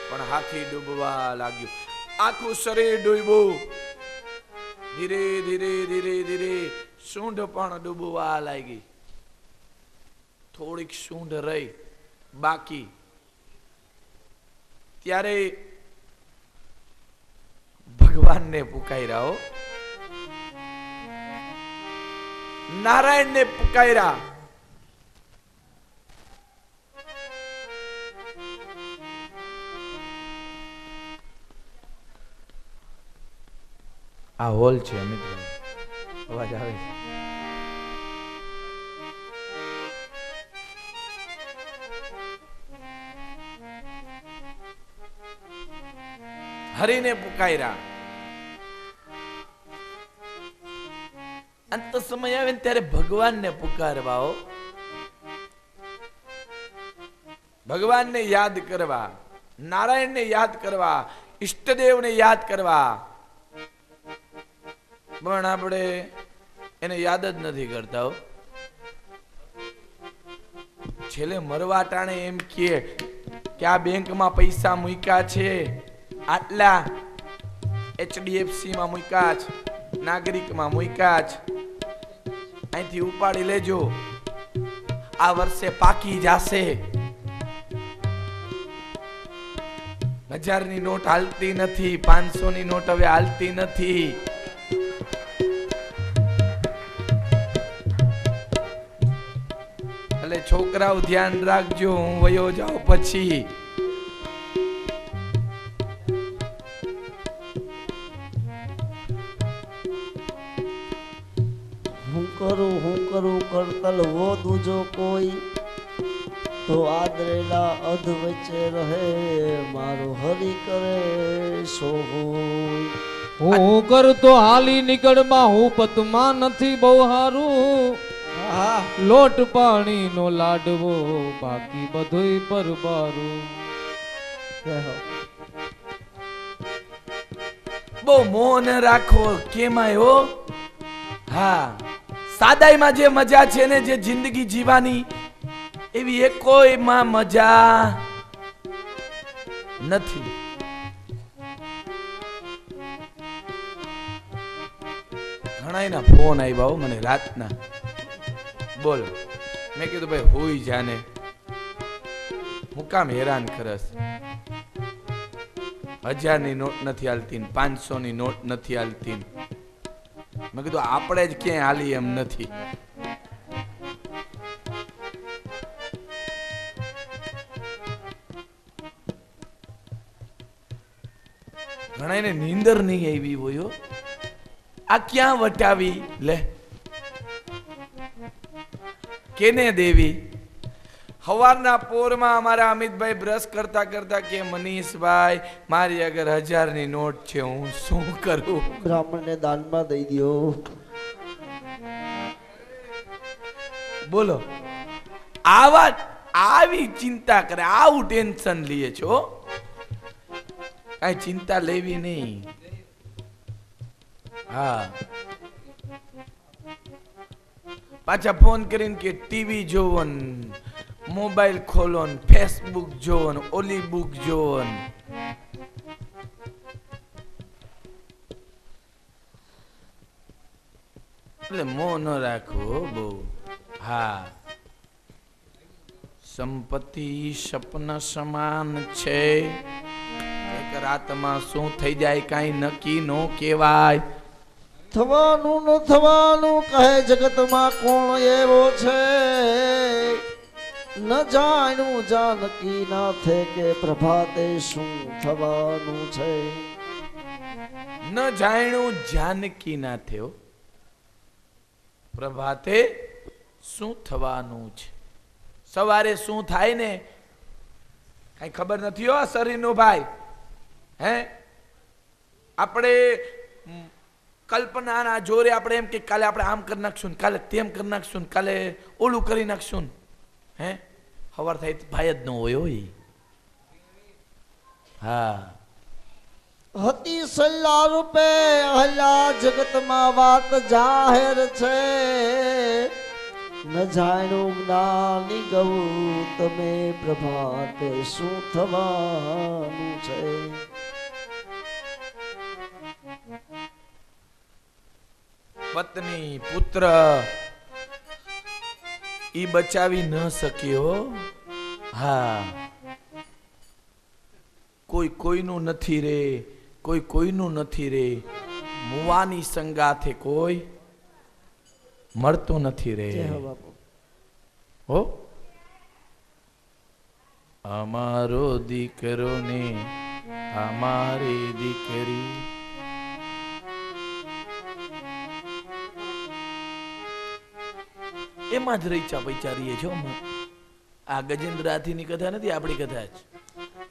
Speaker 2: પણ હાથી ડૂબવા લાગ્યું. આખું શરીર ડૂબ્યું. ધીરે ધીરે ધીરે ધીરે સૂંઢ પણ ડૂબવા લાગી. થોડીક સૂંઢ રહી બાકી. ત્યારે ભગવાનને પુકાર્યા, નારાયણને પુકાર્યા. આ હોલ છે મિત્રો, અવાજ આવે છે. હરિને પુકાર્યા. અંત સમય આવે ને ત્યારે ભગવાનને પુકારવા, ભગવાનને યાદ કરવા, નારાયણને યાદ કરવા, ઈષ્ટદેવને યાદ કરવા. પણ આપણે એને યાદ જ નથી કરતા હો. છેલ્લે મરવા ટાણે એમ કે આ બેંકમાં પૈસા મૂક્યા છે, આટલા HDFC માં મૂક્યા છે, નાગરિકમાં મૂક્યા છે, અહીંથી ઉપાડી લેજો, આ વર્ષે પાકી જાશે. 1000ની નોટ હાલતી નથી, 500ની નોટ હવે હાલતી નથી. એટલે છોકરાઓ ધ્યાન રાખજો, હું વયો જાઉં પછી.
Speaker 5: હું કરું કરતલ વો દૂજો કોઈ, તો આદરેલા અધ વચ્ચે રહે, મારો હરી કરે સો હોય.
Speaker 4: હું કરતો હાલી નીકળમાં, હું પતમાં નથી બહુ હારું. લોટ પાણી નો લાડવો, બાકી બધુંય પરબારું.
Speaker 2: બહુ મોહ ન રાખો કેમાય હો. હા, સાદાઈમાં જે મજા છે ને, જે જિંદગી જીવાની, એવી એકોયમાં મજા નથી. ઘણાયના ફોન આવ્યા મને રાતના. બોલો, મેં કીધું ભાઈ હોઈ જાને, હું કામ હેરાન કરસ. 1000ની નોટ નથી હાલતી, 500ની નોટ નથી હાલતી. મેં કીધું આપણે જ ક્યાંય હાલી એમ નથી. ઘણાને નીંદર નહીં આવી હોય. આ ક્યાં વટાવી લે, કેને દેવી? સવારના પોરમાં અમારા અમિતભાઈ બ્રશ કરતા કરતા કે મનીષભાઈ મારી આગળ 1000ની નોટ છે, હું શું કરું?
Speaker 5: બ્રાહ્મણને દાનમાં દઈ દો.
Speaker 2: બોલો, આવી ચિંતા કરે, આવું ટેન્શન લે છો. કઈ ચિંતા લેવી નહીં. હા, પાછા ફોન કરીને કે ટીવી જોવો ને, મોબાઈલ ખોલો ને, ફેસબુક જોવો ને, ઓલી બુક જોવો ને. એટલે મોહ ન રાખો બહુ. હા, સંપત્તિ સપન સમાન છે. એક રાતમાં શું થઈ જાય કાંઈ નક્કી નો કહેવાય.
Speaker 5: થવાનું ન થવાનું કહે જગતમાં કોણ એવો છે, ન જાણ્યું જાનકી નાથે કે પ્રભાતે શું થવાનું છે.
Speaker 2: ન જાણ્યું જાનકી ના થયો, પ્રભાતે શું થવાનું છે. સવારે શું થાય ને કઈ ખબર નથી હો શરીરનો ભાઈ. હે, આપણે કલ્પનાના જોરે આપણે એમ કે કાલે આપણે આમ કરી નાખશું, કાલે તેમ કરી નાખશું, કાલે ઓલું કરી નાખશું. હે, સવાર થાય ભાઈ જ ન હોય. હા,
Speaker 5: હતી સલ્લા રૂપે હલા જગતમાં વાત જાહેર છે, ન જાણ્યું જ્ઞાની ગૌતમે પ્રભાતે શું થવાનું છે.
Speaker 2: પત્ની પુત્ર ઈ બચાવી ન શક્યો. હા, કોઈ કોઈનું નથી રે, કોઈ કોઈનું નથી રે. મુવાની સંગાથે કોઈ મળતું નથી રે.
Speaker 5: જય હો બાપુ.
Speaker 2: હો, અમારો દીકરો ને અમારી દીકરી. એમાં જ રહીચા પૈચારીએ છો. આ ગજેન્દ્રહાથીની કથા નથી, આપણી કથા જ.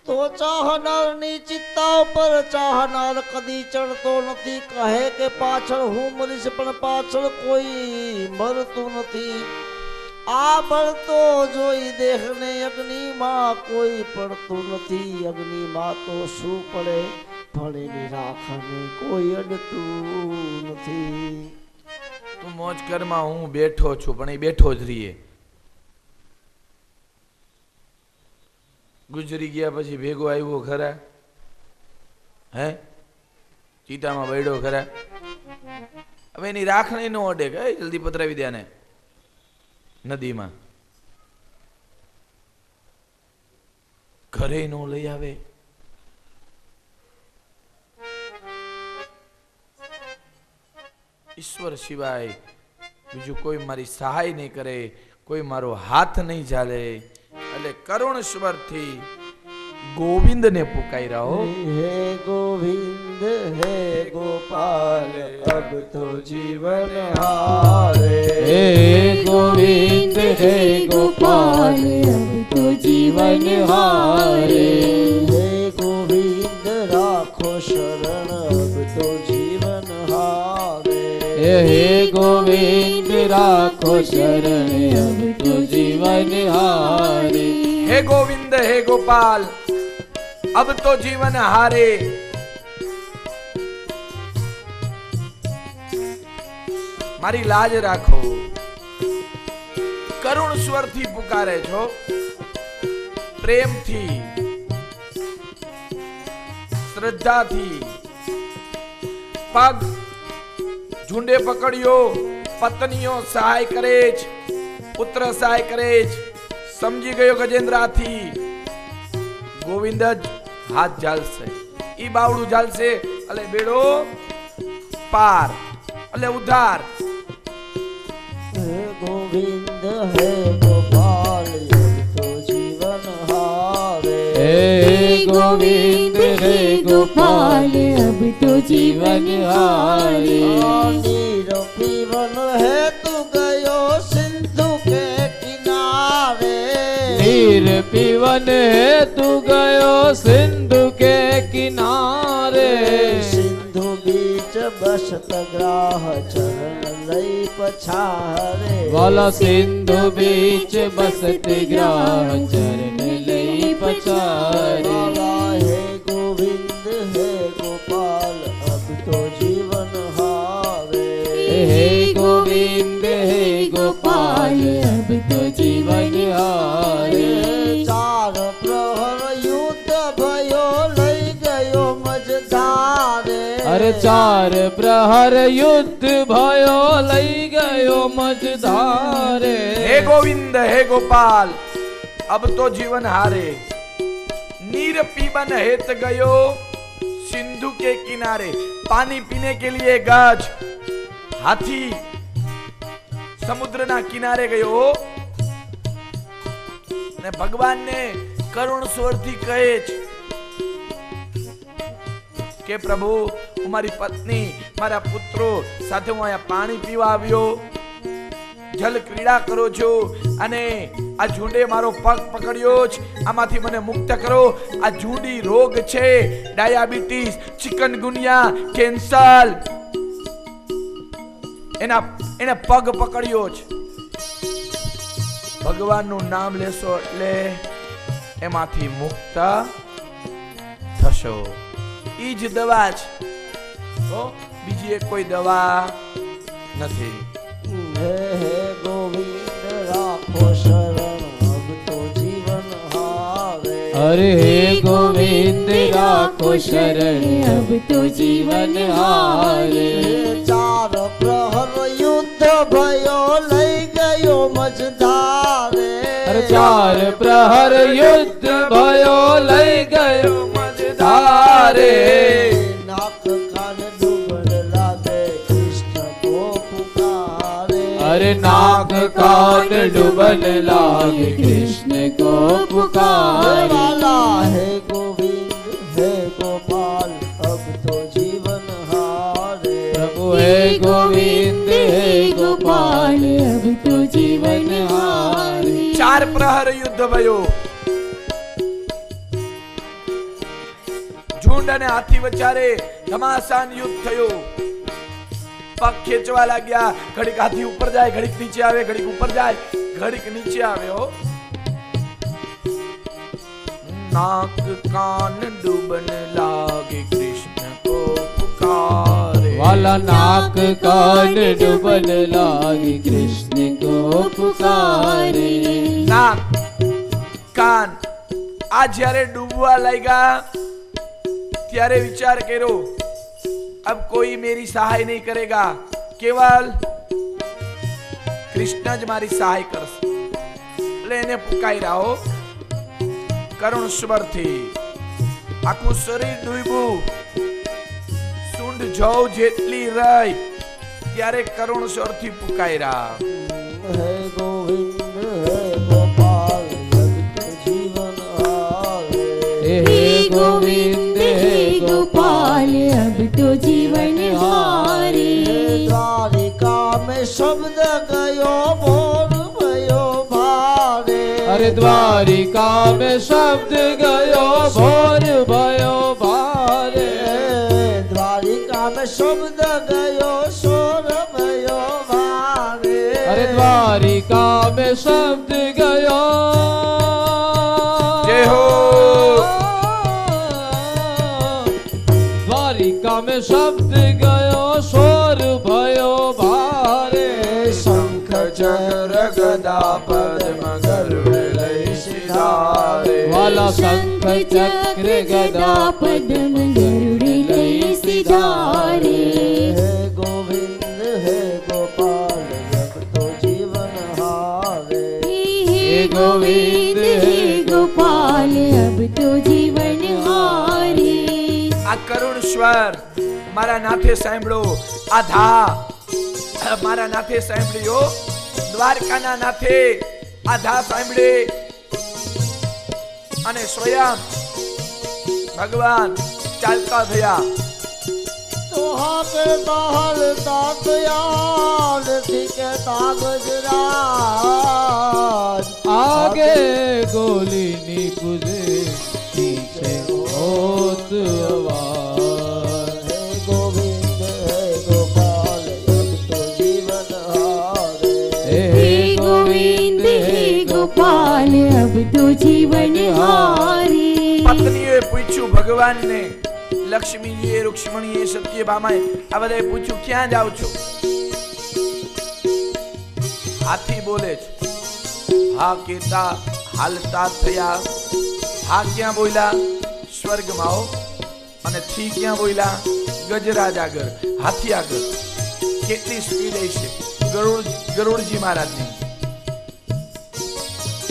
Speaker 5: તો ચાહનારની ચિત્તા ઉપર ચાહનાર કદી ચડતો નથી. કહે કે પાછળ હું મરીશ, પણ પાછળ કોઈ મરતું નથી. આ બળતો જોઈ દેહને અગ્નિમાં કોઈ પડતું નથી. અગ્નિમાં તો શું પડે, ભણેલી રાખને કોઈ અડતું નથી.
Speaker 2: તું મોજ કરમાં, હું બેઠો છું, પણ એ બેઠો જ રહીએ. ગુજરી ગયા પછી ભેગો આવ્યો ખરા? હે, ચીતામાં બૈડો ખરા? હવે એની રાખણી નો અડે કે જલ્દી પતરાવી દે ને નદીમાં. ઘરે નો લઈ આવે. ઈશ્વર સિવાય બીજું કોઈ મારી સહાય નહીં કરે, કોઈ મારો હાથ નહીં ઝાલે. એટલે કરુણ સ્વરથી ગોવિંદને પુકાર્યા. હો,
Speaker 5: હે ગોવિંદ હે ગોપાલ અબ તો જીવન હારે.
Speaker 4: હે ગોવિંદ હે ગોપાલ અબ તો જીવન હારે.
Speaker 5: હે ગોવિંદ રાખો શરણ અબ તો જીવન હારે.
Speaker 4: હે ગોવિંદ રાખો શરણ અબ તો જીવન હારે.
Speaker 2: હે ગોવિંદ હે ગોપાલ અબ તો જીવન હારે. મારી લાજ રાખો. કરુણ સ્વરથી પુકારે છો, પ્રેમથી, શ્રદ્ધાથી. પગ ઝુંડે પકડ્યો. પત્નીઓ સહાય કરે છે, પુત્ર સહાય કરે છે. સમજી ગયો ગજેન્દ્રહાથી. ગોવિંદ જ હાથ ઝાલશે, ઈ બાવડું ઝાલશે એટલે બેડો પાર, એટલે ઉધાર.
Speaker 5: હે ગોવિંદ હે ગોપાલ અબ તો જીવન હારે.
Speaker 4: હે ગોવિંદ હે ગોપાલ અબ તો જીવન હારે.
Speaker 5: નીર પીવન હે તું ગયો સિંધુ કે કિનારે.
Speaker 4: जीवन हेतु गयो सिंधु के किनारे
Speaker 5: सिंधु बीच बसत ग्राह चरण लई पछारे
Speaker 4: वाला सिंधु बीच बसत ग्राह चरण लई पछारे
Speaker 5: वाला हे गोविंद हे गोपाल अब तो जीवन हारे
Speaker 4: हे गोविंद हे गोपाल अब तो जीवन हारे
Speaker 5: चार प्रहर युद्ध भयो लई गयो मझधारे
Speaker 4: अरे चार प्रहर युद्ध भयो लई गयो मझधारे
Speaker 2: हे गोविंद हे गोपाल अब तो जीवन हारे नीर पीबन हेत गयो सिंधु के किनारे पानी पीने के लिए गज हाथी समुद्र ना किनारे गयो ने भगवान ने करुण स्वर थी कहे કે પ્રભુ હું મારી પત્ની મારા પુત્રો સાથે હું અહીંયા પાણી પીવા આવ્યો જલ ક્રીડા કરો છો અને આ ઝૂંડે મારો પગ પકડ્યો છે આમાંથી મને મુક્ત કરો આ ઝૂંડી રોગ છે ડાયાબિટીસ ચિકનગુનિયા કેન્સર એને પગ પકડ્યો છે ભગવાનનું નામ લેશો એટલે એમાંથી મુક્ત થશો ઈ જ દવા છે બીજી એક કોઈ દવા નથી
Speaker 5: હે હે ગોવિંદ રાખો શરણ अब तो जीवन हारे
Speaker 4: अरे हे गोविंद राखो शरण अब तो जीवन हारे
Speaker 5: चार प्रहर युद्ध भयो लई गयो मझधारे
Speaker 4: अरे चार प्रहर युद्ध भयो लई गयो मझधारे
Speaker 5: नाक कान डूबन लागे कृष्ण को पुकारे
Speaker 4: अरे नाक कान डूबन लागे कृष्ण को पुकारे
Speaker 5: वाला है गोविंद है गोपाल अब तो जीवन हारे
Speaker 4: प्रभु हे गोविंद हे गोपाल अब तो जीवन हारे
Speaker 2: ચાર પ્રહર યુદ્ધ ભયો ઝુંડ અને હાથી વચ્ચે ઘમાસાન યુદ્ધ થયો પગ ખેંચવા લાગ્યા ઘડીક હાથી ઉપર જાય ઘડીક નીચે આવે ઘડીક ઉપર જાય ઘડીક નીચે આવે હો नाक कान डूबन लागे कृष्ण को पुकारे
Speaker 4: वाला नाक कान डूबन लागे कृष्ण को पुकारे
Speaker 2: नाक कान आ જ્યારે ડૂબવા લાગ્યા ત્યારે વિચાર કર્યો अब कोई मेरी सहाय नहीं करेगा केवल कृष्ण ज मारी सहाय करશે એટલે એને પુકાર્યા હો કરુણ સ્વર થી આખું શરીર ડૂબ્યું સૂંઢ જવ જેટલી રહી ત્યારે કરુણ સ્વર થી પુકાર્યા
Speaker 5: हे गोविंद हे गोपाल जग तो जीवन हारे
Speaker 4: हे गोविंद हे गोपाल
Speaker 3: अब तो जीवन हारे
Speaker 5: द्वारिका में शब्द गयो मोर भयो भारे
Speaker 4: अरे द्वारिका में शब्द गयो भोर भयो भारे
Speaker 5: द्वारिका में शब्द गयो शोर भयो भारे
Speaker 4: अरे द्वारिका में शब्द गयो
Speaker 2: जय हो
Speaker 4: द्वारिका में शब्द गयो शोर भयो भारे
Speaker 2: शंख चक्र गदा पद्म गरुड़ लय सिधारे
Speaker 4: वाला शंख चक्र गदा
Speaker 3: पद्म गरुड़ लय सिधारे
Speaker 5: हे गोविंद हे गोपाल जब तो जीवन हारे
Speaker 3: हे गोविंद हे गोपाल अब तो जीवन हारे
Speaker 2: આ કરુણ સ્વર મારા નાથે સાંભળો આ ધા મારા નાથે સાંભળ્યો દ્વારકાના નાથે આ ધા સાંભળે અને સ્વયં ભગવાન ચાલતા થયા
Speaker 5: तो के दहल ताकयाल के तागजराज
Speaker 4: आगे गोली नी
Speaker 3: अब तो जीवन हारे।
Speaker 2: પત્નીએ પૂછ્યું ભગવાનને, લક્ષ્મીજીએ, રૂક્ષ્મણીએ, સત્યભામાએ આ બધાએ પૂછ્યું ક્યાં જાવ છો? હાથી બોલે છે, હા કેતા હાલતા થયા. હા ક્યાં બોલ્યા? સ્વર્ગમાં હો. અને થી ક્યાં બોલ્યા? ગજરાજ આગળ, હાથી આગળ. કેટલી સ્પીડ હશે ગરુડજી મહારાજની.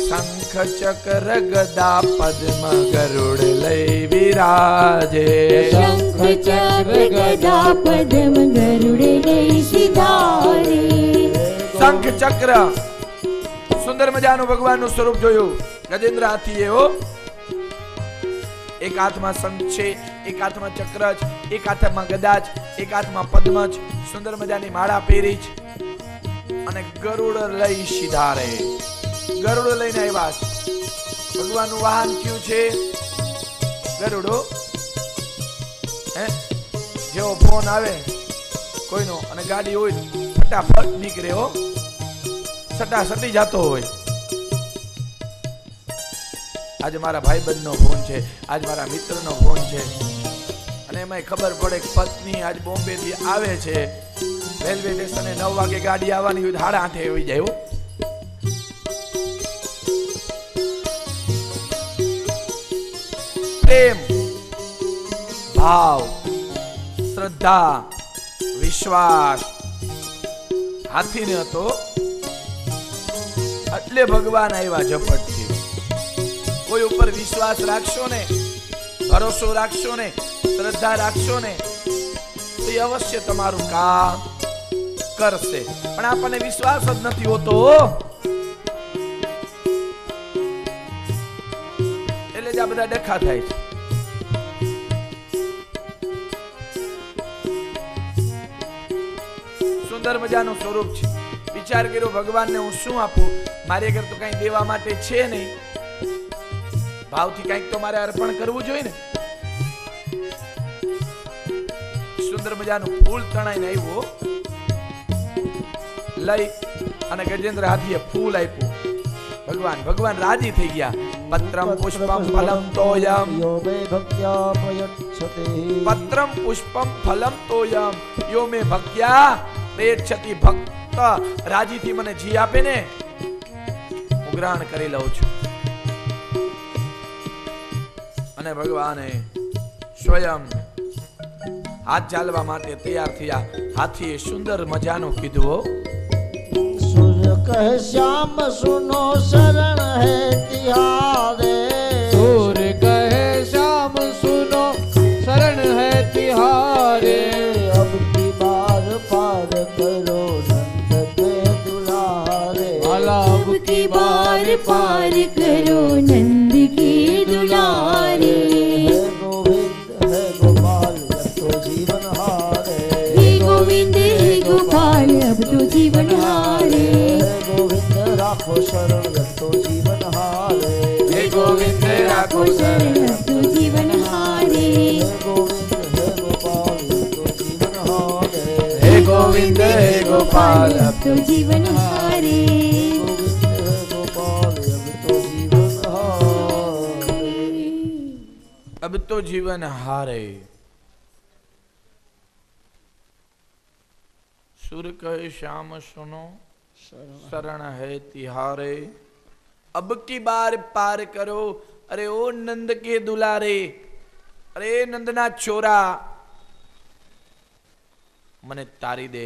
Speaker 2: શંખ ચક્ર ગદા પદ્મ ગરુડ લઈ વિરાજે.
Speaker 3: શંખ ચક્ર ગદા પદ્મ ગરુડ લઈ સિધારે.
Speaker 2: શંખ ચક્ર સુંદર મજાનું ભગવાનનું સ્વરૂપ જોયું ગજેન્દ્ર હાથીએ હો. એક હાથમાં શંખ છે, એક હાથમાં ચક્ર છે, એક હાથમાં ગદા છે, એક હાથમાં પદ્મ છે. સુંદર મજાની માળા પહેરી છે અને ગરુડ લઈ સિધારે. ગરુડ લઈને આવ્યા છે. ભગવાનનું વાહન કયું છે? ગરુડો. જેવો ફોન આવે કોઈનો અને ગાડી હોય ફટાફટ નીકળે હો, સટાસટી જતો હોય. આજે મારા ભાઈબંધનો ફોન છે, આજ મારા મિત્રનો ફોન છે અને એમાં ખબર પડે કે પત્ની આજ બોમ્બે થી આવે છે. રેલવે સ્ટેશને 9 વાગે ગાડી આવવાની હોય, 8:30 આવી જાય હો. પ્રેમ, ભાવ, શ્રદ્ધા, વિશ્વાસ હાથીને હતો. એટલે ભગવાન આવ્યા ઝપટથી. કોઈ ઉપર વિશ્વાસ રાખશો ને, ભરોસો રાખશો ને, શ્રદ્ધા રાખશો ને તો એ અવશ્ય તમારું કામ કરશે. પણ આપણને વિશ્વાસ જ નથી હોતો એટલે જ આ બધા ડખા થાય છે. સુંદર મજાનું સ્વરૂપ છે. વિચાર કર્યો ભગવાનને હું શું આપું? મારે ઘર તો કઈ દેવા માટે છે નહીં. ભાવથી કઈક તો મારે અર્પણ કરવું જોઈએ ને. સુંદર મજાનું ફૂલ તણાઈને આવ્યો લઈ અને ગજેન્દ્ર હાથીએ ફૂલ આપ્યું. ભગવાન રાજી થઈ ગયા. પત્રમ પુષ્પમ ફલમ તોયમ
Speaker 5: યો મે ભક્ત્યા પ્રયચ્છતે.
Speaker 2: પત્રમ પુષ્પમ ફલમ તોયમ યો મે ભક્ત્યા પ્રયચ્છતિ. ભક્ત રાજીથી મને જી આપે ને હું ગ્રહણ કરી લઉં છું. અને ભગવાને સ્વયં હાથ ચાલવા માટે તૈયાર થયા. હાથીએ સુંદર મજાનું કીધું.
Speaker 5: સૂર્ય કહે શ્યામ સુનો શરણ હે તિહારે.
Speaker 4: સૂર્ય કહે શ્યામ સુનો શરણ હે તિહારે.
Speaker 5: અબ કી બાર પાર કરો નંદ કે દુલારે.
Speaker 3: अब की बार पार करो नंद के दुलारे.
Speaker 5: હે ગોવિંદ હે ગોપાલ તો જીવન હારે.
Speaker 3: हे गोविंद हे गोपाल अब तो जीवन हारे.
Speaker 5: હે ગોવિંદ રાખો શરણ તો જીવન હારે.
Speaker 2: હે ગોવિંદ રાખો
Speaker 3: शरण अब तो जीवन हारे.
Speaker 5: હે ગોવિંદ હે ગોપાલ તો જીવન હારે.
Speaker 2: હે ગોવિંદ હે ગોપાલ
Speaker 3: अब तो जीवन हारे.
Speaker 5: ગોવિંદ હે ગોપાલ અબ તો જીવન હારે.
Speaker 2: અબ તો જીવન હારે. સુર કહે શ્યામ સુનો શરણ હે તિહારે. अब की बार पार करो. अरे ओ नंद के दुलारे. अरे नंदना छोरा મને તારી દે,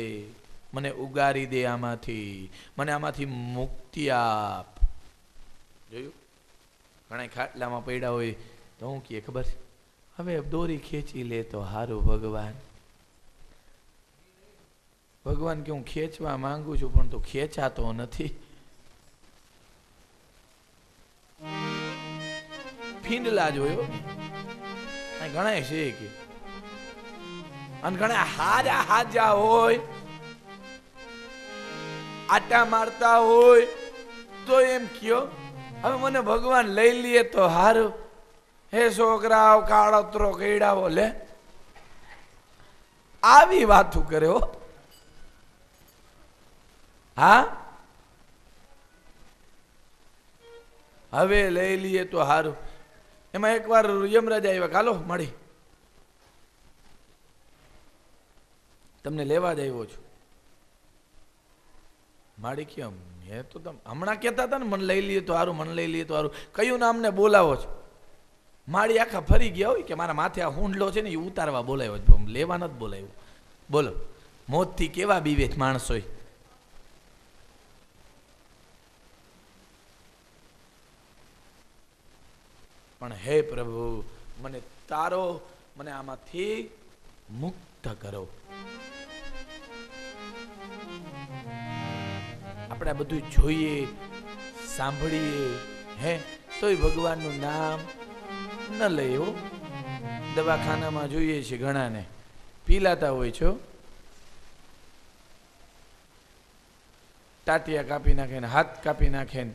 Speaker 2: મને ઉગારી દે આમાંથી, મને આમાંથી મુક્તિ આપ. જોયું ઘણા ખાટલામાં પડ્યા હોય તો હું કે ખબર છે હવે દોરી ખેંચી લે તો હારું. ભગવાન કે હું ખેંચવા માંગુ છું પણ તું ખેંચાતો નથી. ફીંડલા જોયો ઘણા છે કે અને ઘણા હાજા હોય, આટા મારતા હોય તો એમ કયો હવે મને ભગવાન લઈ લઈએ તો હારું. હે છોકરાઓ કાળોતરો કઈડાવો લે, આવી વાતું કરે હો. હા હવે લઈ લઈએ તો સારું. એમાં એકવાર યમરાજ આવ્યા, હાલો મળી, તમને લેવા જ આવ્યો છું. માડી કેમ? મેં તો તમે હમણાં કહેતા હતા ને મને લઈ લઈએ તો સારું, મને લઈ લઈએ તો સારું. કયું નામ ને બોલાવો છો? માડી આખા ફરી ગયા હોય કે મારા માથે આ હુંડલો છે ને એ ઉતારવા બોલાવ્યો છે, લેવા નથી બોલાવ્યો. બોલો, મોતથી કેવા બીવે માણસો. પણ હે પ્રભુ, મને તારો, મને આમાંથી મુક્ત કરો. આપણે બધું જોઈએ, સાંભળીએ, હે તોય ભગવાનનું નામ ન લઈએ હો. દવાખાનામાં જોઈએ છે ઘણાને પીલાતા હોય છો, ટાટિયા કાપી નાખે ને હાથ કાપી નાખે ને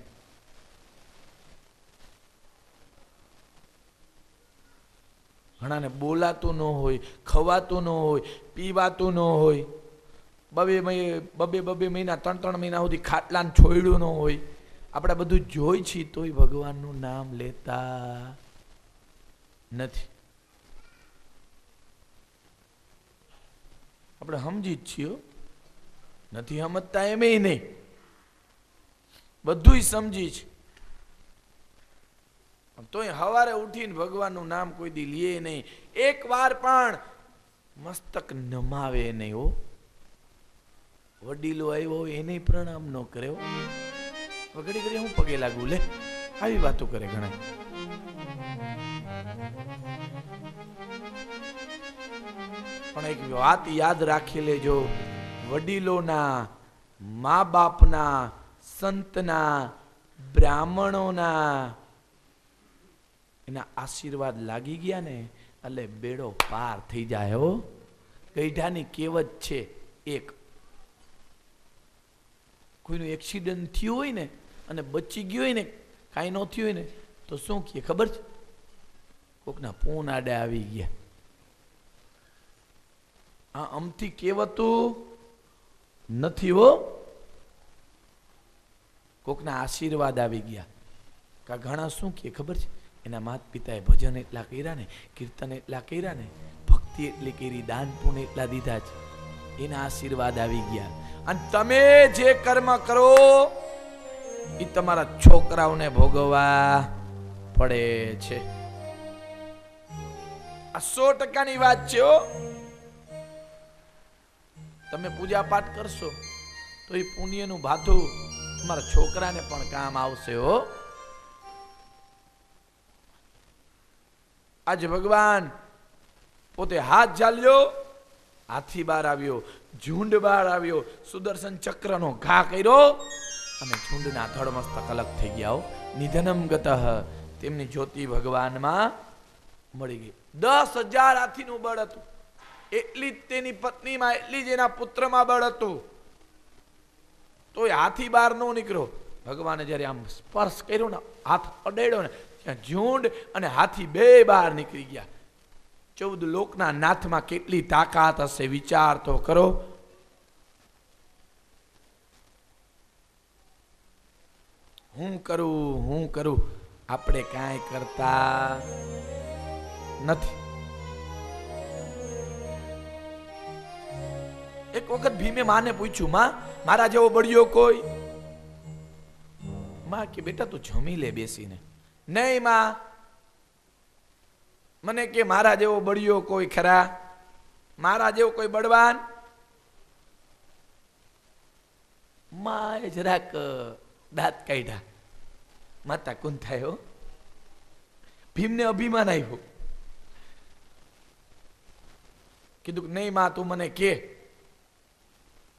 Speaker 2: ઘણાને બોલાતું ન હોય, ખવાતું ન હોય, પીવાતું ન હોય, બબે મહિના 3 મહિના સુધી ખાટલાને છોડ્યું ન હોય. આપણે બધું જોઈ છીએ તોય ભગવાનનું નામ લેતા નથી. આપણે સમજી જ છીએ, નથી સમજતા એમે નહીં, બધું સમજી છે. તોય હવારે ઉઠીને ભગવાનનું નામ કોઈ દી લે નહીં, એક વાર પણ મસ્તક નમાવે નહીં હો. વડીલો આવ્યો એને પ્રણામ ન કરે હો. ઘડી ઘડી હું પગે લાગુ લે, આવી વાતો કરે ઘણા. પણ એક વાત યાદ રાખી લેજો, વડીલોના, મા બાપના, સંતના, બ્રાહ્મણોના એના આશીર્વાદ લાગી ગયા ને એટલે બેડો પાર થઈ જાય હો. ગઈઢાની કહેવત છે એક, કોઈનું એક્સિડન્ટ થયું હોય ને અને બચી ગયું હોય ને, કાંઈ ન થયું હોય ને તો શું કહે ખબર છે? કોકના ફોન આડે આવી ગયા. આ અમથી કહેવતું નથી હો, કોકના આશીર્વાદ આવી ગયા. કા ઘણા શું કહે ખબર છે? એના માતા પિતાએ ભજન એટલા કર્યા ને, કીર્તન એટલા કર્યા ને, ભક્તિ એટલી કરી, દાન પુણ્ય એટલા દીધા છે, એના આશીર્વાદ આવી ગયા. અને તમે જે કર્મ કરો એ તમારા છોકરાઓને ભોગવવા પડે છે. આ 100%ની વાત છે હો. તમે પૂજા પાઠ કરશો તો એ પુણ્યનું ભાથું તમારા છોકરાને પણ કામ આવશે હો. આજે ભગવાન પોતે હાથ ઝાલ્યો, હાથી બહાર આવ્યો, ઝુંડ બહાર આવ્યો, સુદર્શન ચક્રનો ઘા કર્યો અને ઝુંડના ધડમસ્તક અલગ થઈ ગયા. નિધનમ ગતઃ, તેમની જ્યોતિ ભગવાનમાં મળી ગઈ. 10,000 હાથીનું બળ હતું, એટલી જ તેની પત્નીમાં, એટલી જ એના પુત્રમાં બળ હતું, તોય હાથી બહાર ન નીકળ્યો. ભગવાને જ્યારે આમ સ્પર્શ કર્યો ને, હાથ અડાડ્યો ને, ત્યાં ઝુંડ અને હાથી બે બહાર નીકળી ગયા. 14 લોકના નાથમાં કેટલી તાકાત હશે વિચાર તો કરો. હું કરું, આપણે કાંઈ કરતા નથી. એક વખત ભીમે માને પૂછ્યું, માં મારા જેવો બળિયો કોઈ? માં કે બેટા તું જમી લે બેસીને. નહીં માં, મને કે મારા જેવો બળિયો કોઈ ખરા? મારા જેવો કોઈ બળવાન? માએ જરાક દાંત કાઢ્યા. માતા કુંત થાય હો. ભીમને અભિમાન આવ્યું. કીધું નહીં માં તું મને કે.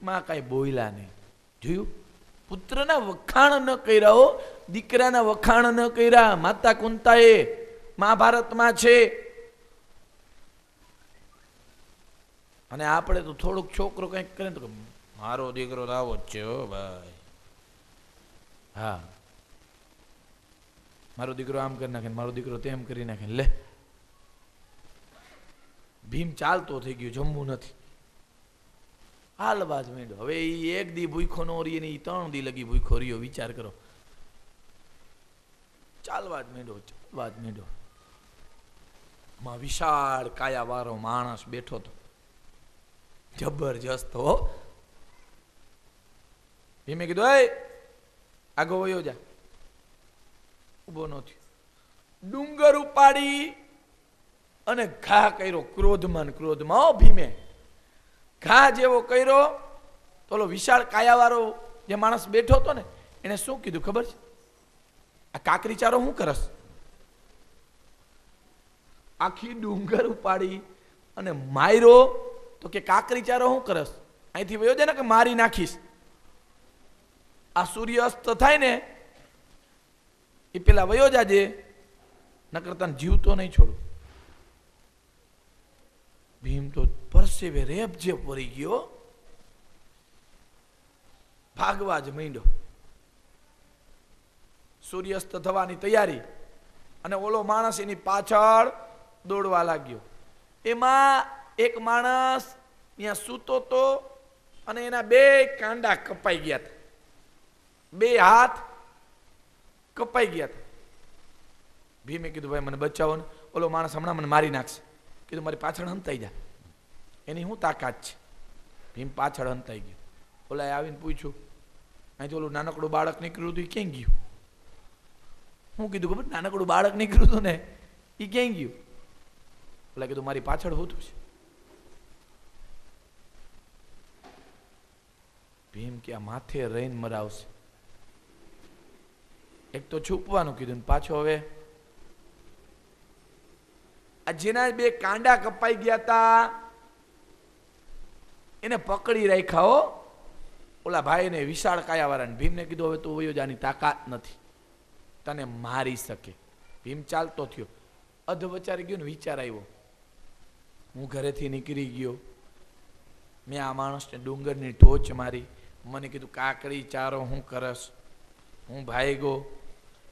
Speaker 2: માં કઈ બોલ્યા નહીં. જોયું, પુત્રના વખાણ ન કર્યા હો, દીકરાના વખાણ ન કર્યા. માતા કુંતાએ મહાભારતમાં છે. અને આપણે તો થોડુંક છોકરો કંઈક કરે તો મારો દીકરો તો આવો જ છે હો ભાઈ. હા, મારો દીકરો આમ કરી નાખે, મારો દીકરો તેમ કરી નાખે. લે, ભીમ ચાલતો થઈ ગયો, જમવું નથી, હાલવા જ માંડ્યો. હવે એ 1 દી ભૂખો નો રહી ને 3 દી લગી ભૂખો રહ્યો. વિચાર કરો. ચાલવા જ માંડ્યો. માં વિશાળ કાયા વાળો માણસ બેઠો હતો, જબરજસ્ત હો. ભીમે કીધું, એ આગો વયો જા. ઉભો ન થયો. ડુંગર ઉપાડી અને ઘા કર્યો ક્રોધમાં. હો ભીમે ઘા જેવો કર્યો તો ઓલો વિશાળ કાયા વાળો જે માણસ બેઠો હતો ને એને શું કીધું ખબર છે? આ કાકરી ચારો શું કરસ? આખી ડુંગર ઉપાડી અને માર્યો તો કે કાકરી ચારો શું કરસ? અહીંથી વયો જાય ને કે મારી નાખીશ. આ સૂર્યાસ્ત થાય ને એ પેલા વયો જાજે, નકર તને જીવતો નહીં છોડું. ભીમ તો પરસેવે રેપ જે પડી ગયો, ભાગવા જ માંડ્યો. સૂર્યાસ્ત થવાની તૈયારી અને ઓલો માણસ એની પાછળ દોડવા લાગ્યો. એમાં એક માણસ ત્યાં સૂતો તો અને એના બે કાંડા કપાઈ ગયા હતા, બે હાથ કપાઈ ગયા હતા. ભીમે કીધું, ભાઈ મને બચાવો ને, ઓલો માણસ હમણાં મને મારી નાખશે. કીધું, મારી પાછળ હંતાઈ જા, એની શું તાકાત છે. ભીમ પાછળ હંતાઈ ગયો. ઓલા આવીને પૂછ્યું, અહીંથી ઓલું નાનકડું બાળક નીકળ્યું હતું એ ક્યાં ગયું? હું કીધું ખબર, નાનકડું બાળક નીકળ્યું હતું ને એ ક્યાં ગયું? ઓલા કીધું, મારી પાછળ હોતું છે. ભીમ કે આ માથે રહીને મરાવશે. એક તો છુપવાનું કીધું, પાછો હવે આ જેના બે કાંડા કપાઈ ગયા હતા એને પકડી રાખ્યા હો. ઓલા ભાઈને વિશાળ કાયાવાળાને. ભીમને કીધું, હવે તું વયો જાની તાકાત નથી, તને મારી શકે. ભીમ ચાલતો થયો, અધ વચારી ગયો ને વિચાર આવ્યો, હું ઘરેથી નીકળી ગયો, મેં આ માણસને ડુંગરની ટોચ મારી, મને કીધું કાકડી ચારો હું કરસ, હું ભાગ્યો,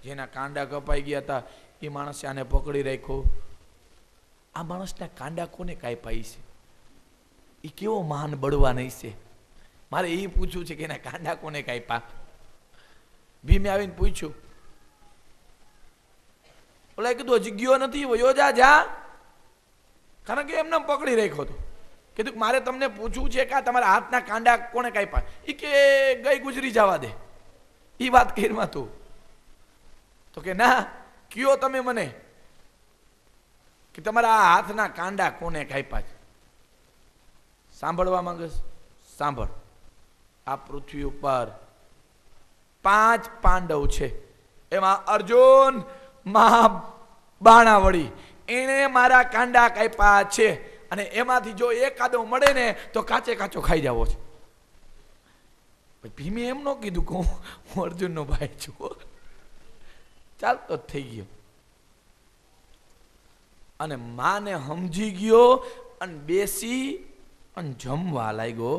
Speaker 2: જેના કાંડા કપાઈ ગયા હતા એ માણસે આને પકડી રાખ્યો. આ માણસના કાંડા કોને કાપ્યા છે? એ કેવો મહાન બળવા નહીં છે? મારે એ પૂછવું છે કે એના કાંડા કોને કાપ્યા? ભીમે આવીને પૂછ્યું. ઓલા કીધું, હજી ગયો નથી, વયો જા. કારણ કે એમને પકડી રાખ્યો હતો. કીધું, મારે તમને પૂછવું છે કે તમારા હાથના કાંડા કોને કાપ્યા? એ કે ગઈ ગુજરી જવા દે, એ વાત કેરમાં તું તો કે ના, કયો તમે મને કે તમારા આ હાથના કાંડા કોને કાપ્યા છે? સાંભળવા માંગે? સાંભળ. આ પૃથ્વી ઉપર 5 પાંડવ છે, એમાં અર્જુન મહાબાણાવળી એને મારા કાંડા કાપ્યા છે, અને એમાંથી જો એકાદો મળે ને તો કાચે કાચો ખાઈ જવો છે. ભીમે એમ ન કીધું કે હું અર્જુનનો ભાઈ છું. ચાલતો જ થઈ ગયો અને માને સમજી ગયો અને બેસી અને જમવા લાગ્યો.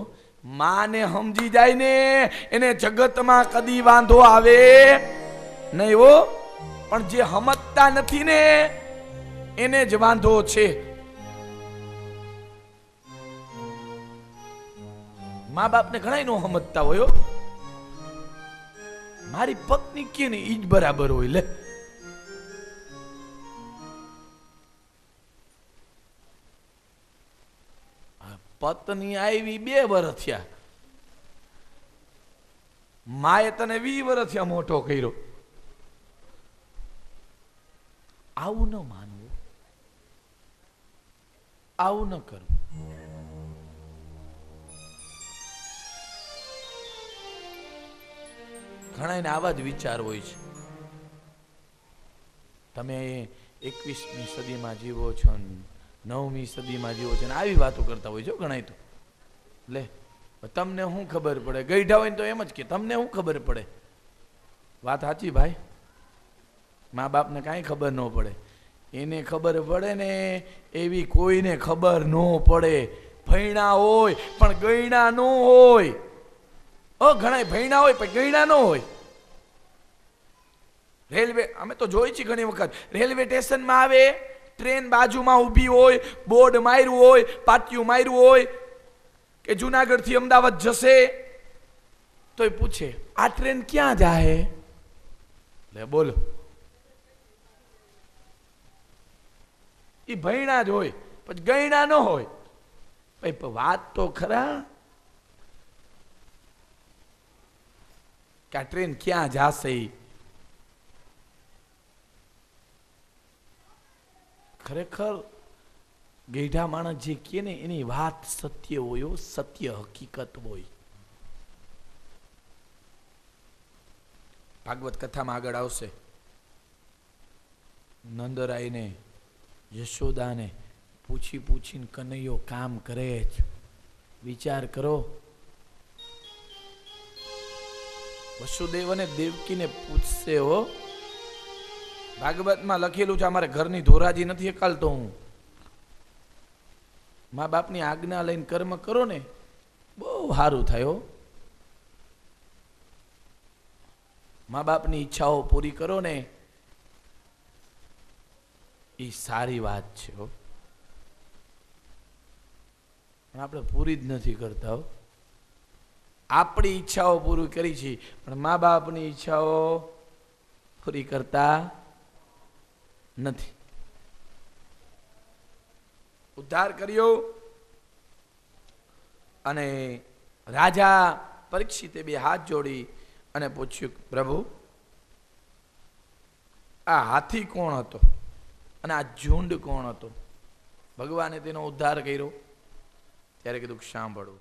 Speaker 2: માને સમજી જાય ને એને જગતમાં કદી વાંધો આવે નહીં હો, પણ જે સમજતા નથી ને એને જ વાંધો છે. મા બાપને ઘણા નો સમજતા હોય. મારી પત્ની કે ને ઈ જ બરાબર હોય. લે પત્ની આવી 2 વર્ષ થયા, માએ તને 20 વર્ષ થયા મોટો કર્યો. આવું ન માનવું, આવું ન કરવું. ઘણા એને આવા જ વિચાર હોય છે. તમે 21મી સદીમાં જીવો છો, 9મી સદીમાં જીવો છો, આવી વાતો કરતા હોય છો ઘણા. તો લે તમને શું ખબર પડે? ગઈઢા હોય ને તો એમ જ કે તમને શું ખબર પડે? વાત સાચી ભાઈ. મા બાપને કાંઈ ખબર ન પડે, એને ખબર પડે ને એવી કોઈને ખબર ન પડે. ભૈણા હોય પણ ગયણા ન હોય. ઘણા ભૈણા હોય પણ ગયણા ન હોય. રેલવે અમે તો જોઈ છીએ ઘણી વખત, રેલવે સ્ટેશનમાં આવે, ટ્રેન બાજુમાં ઊભી હોય, બોર્ડ માર્યું હોય, પાટિયું માર્યું હોય કે જુનાગઢ થી અમદાવાદ જશે, તો એ પૂછે આ ટ્રેન ક્યાં જાય? લે બોલો, એ ભયણા જ હોય, પછી ગયણા ન હોય. ભાઈ વાત તો ખરા કે આ ટ્રેન ક્યાં જાશે. ખરેખર ગઈઢા માણસ જે કહે ને એની વાત સત્ય હોય, સત્ય હકીકત હોય. ભાગવત કથામાં આગળ આવશે, નંદરાયને યશોદાને પૂછી પૂછીને કનૈયો કામ કરે જ. વિચાર કરો, વસુદેવ અને દેવકીને પૂછશે હો. ભાગવતમાં લખેલું છે, અમારે ઘરની ધોરાજી નથી હકાલતો હું. મા બાપની આજ્ઞા લઈને કર્મ કરો ને બહુ સારું થાય. મા બાપની ઈચ્છાઓ પૂરી કરો ને એ સારી વાત છે. પણ આપણે પૂરી જ નથી કરતા. આપણી ઈચ્છાઓ પૂરી કરી છે પણ મા બાપની ઈચ્છાઓ પૂરી કરતા નથી. ઉદ્ધાર કર્યો અને રાજા પરીક્ષિતે બે હાથ જોડી અને પૂછ્યું, પ્રભુ આ હાથી કોણ હતો અને આ ઝુંડ કોણ હતો? ભગવાને તેનો ઉદ્ધાર કર્યો. ત્યારે કીધું સાંભળો,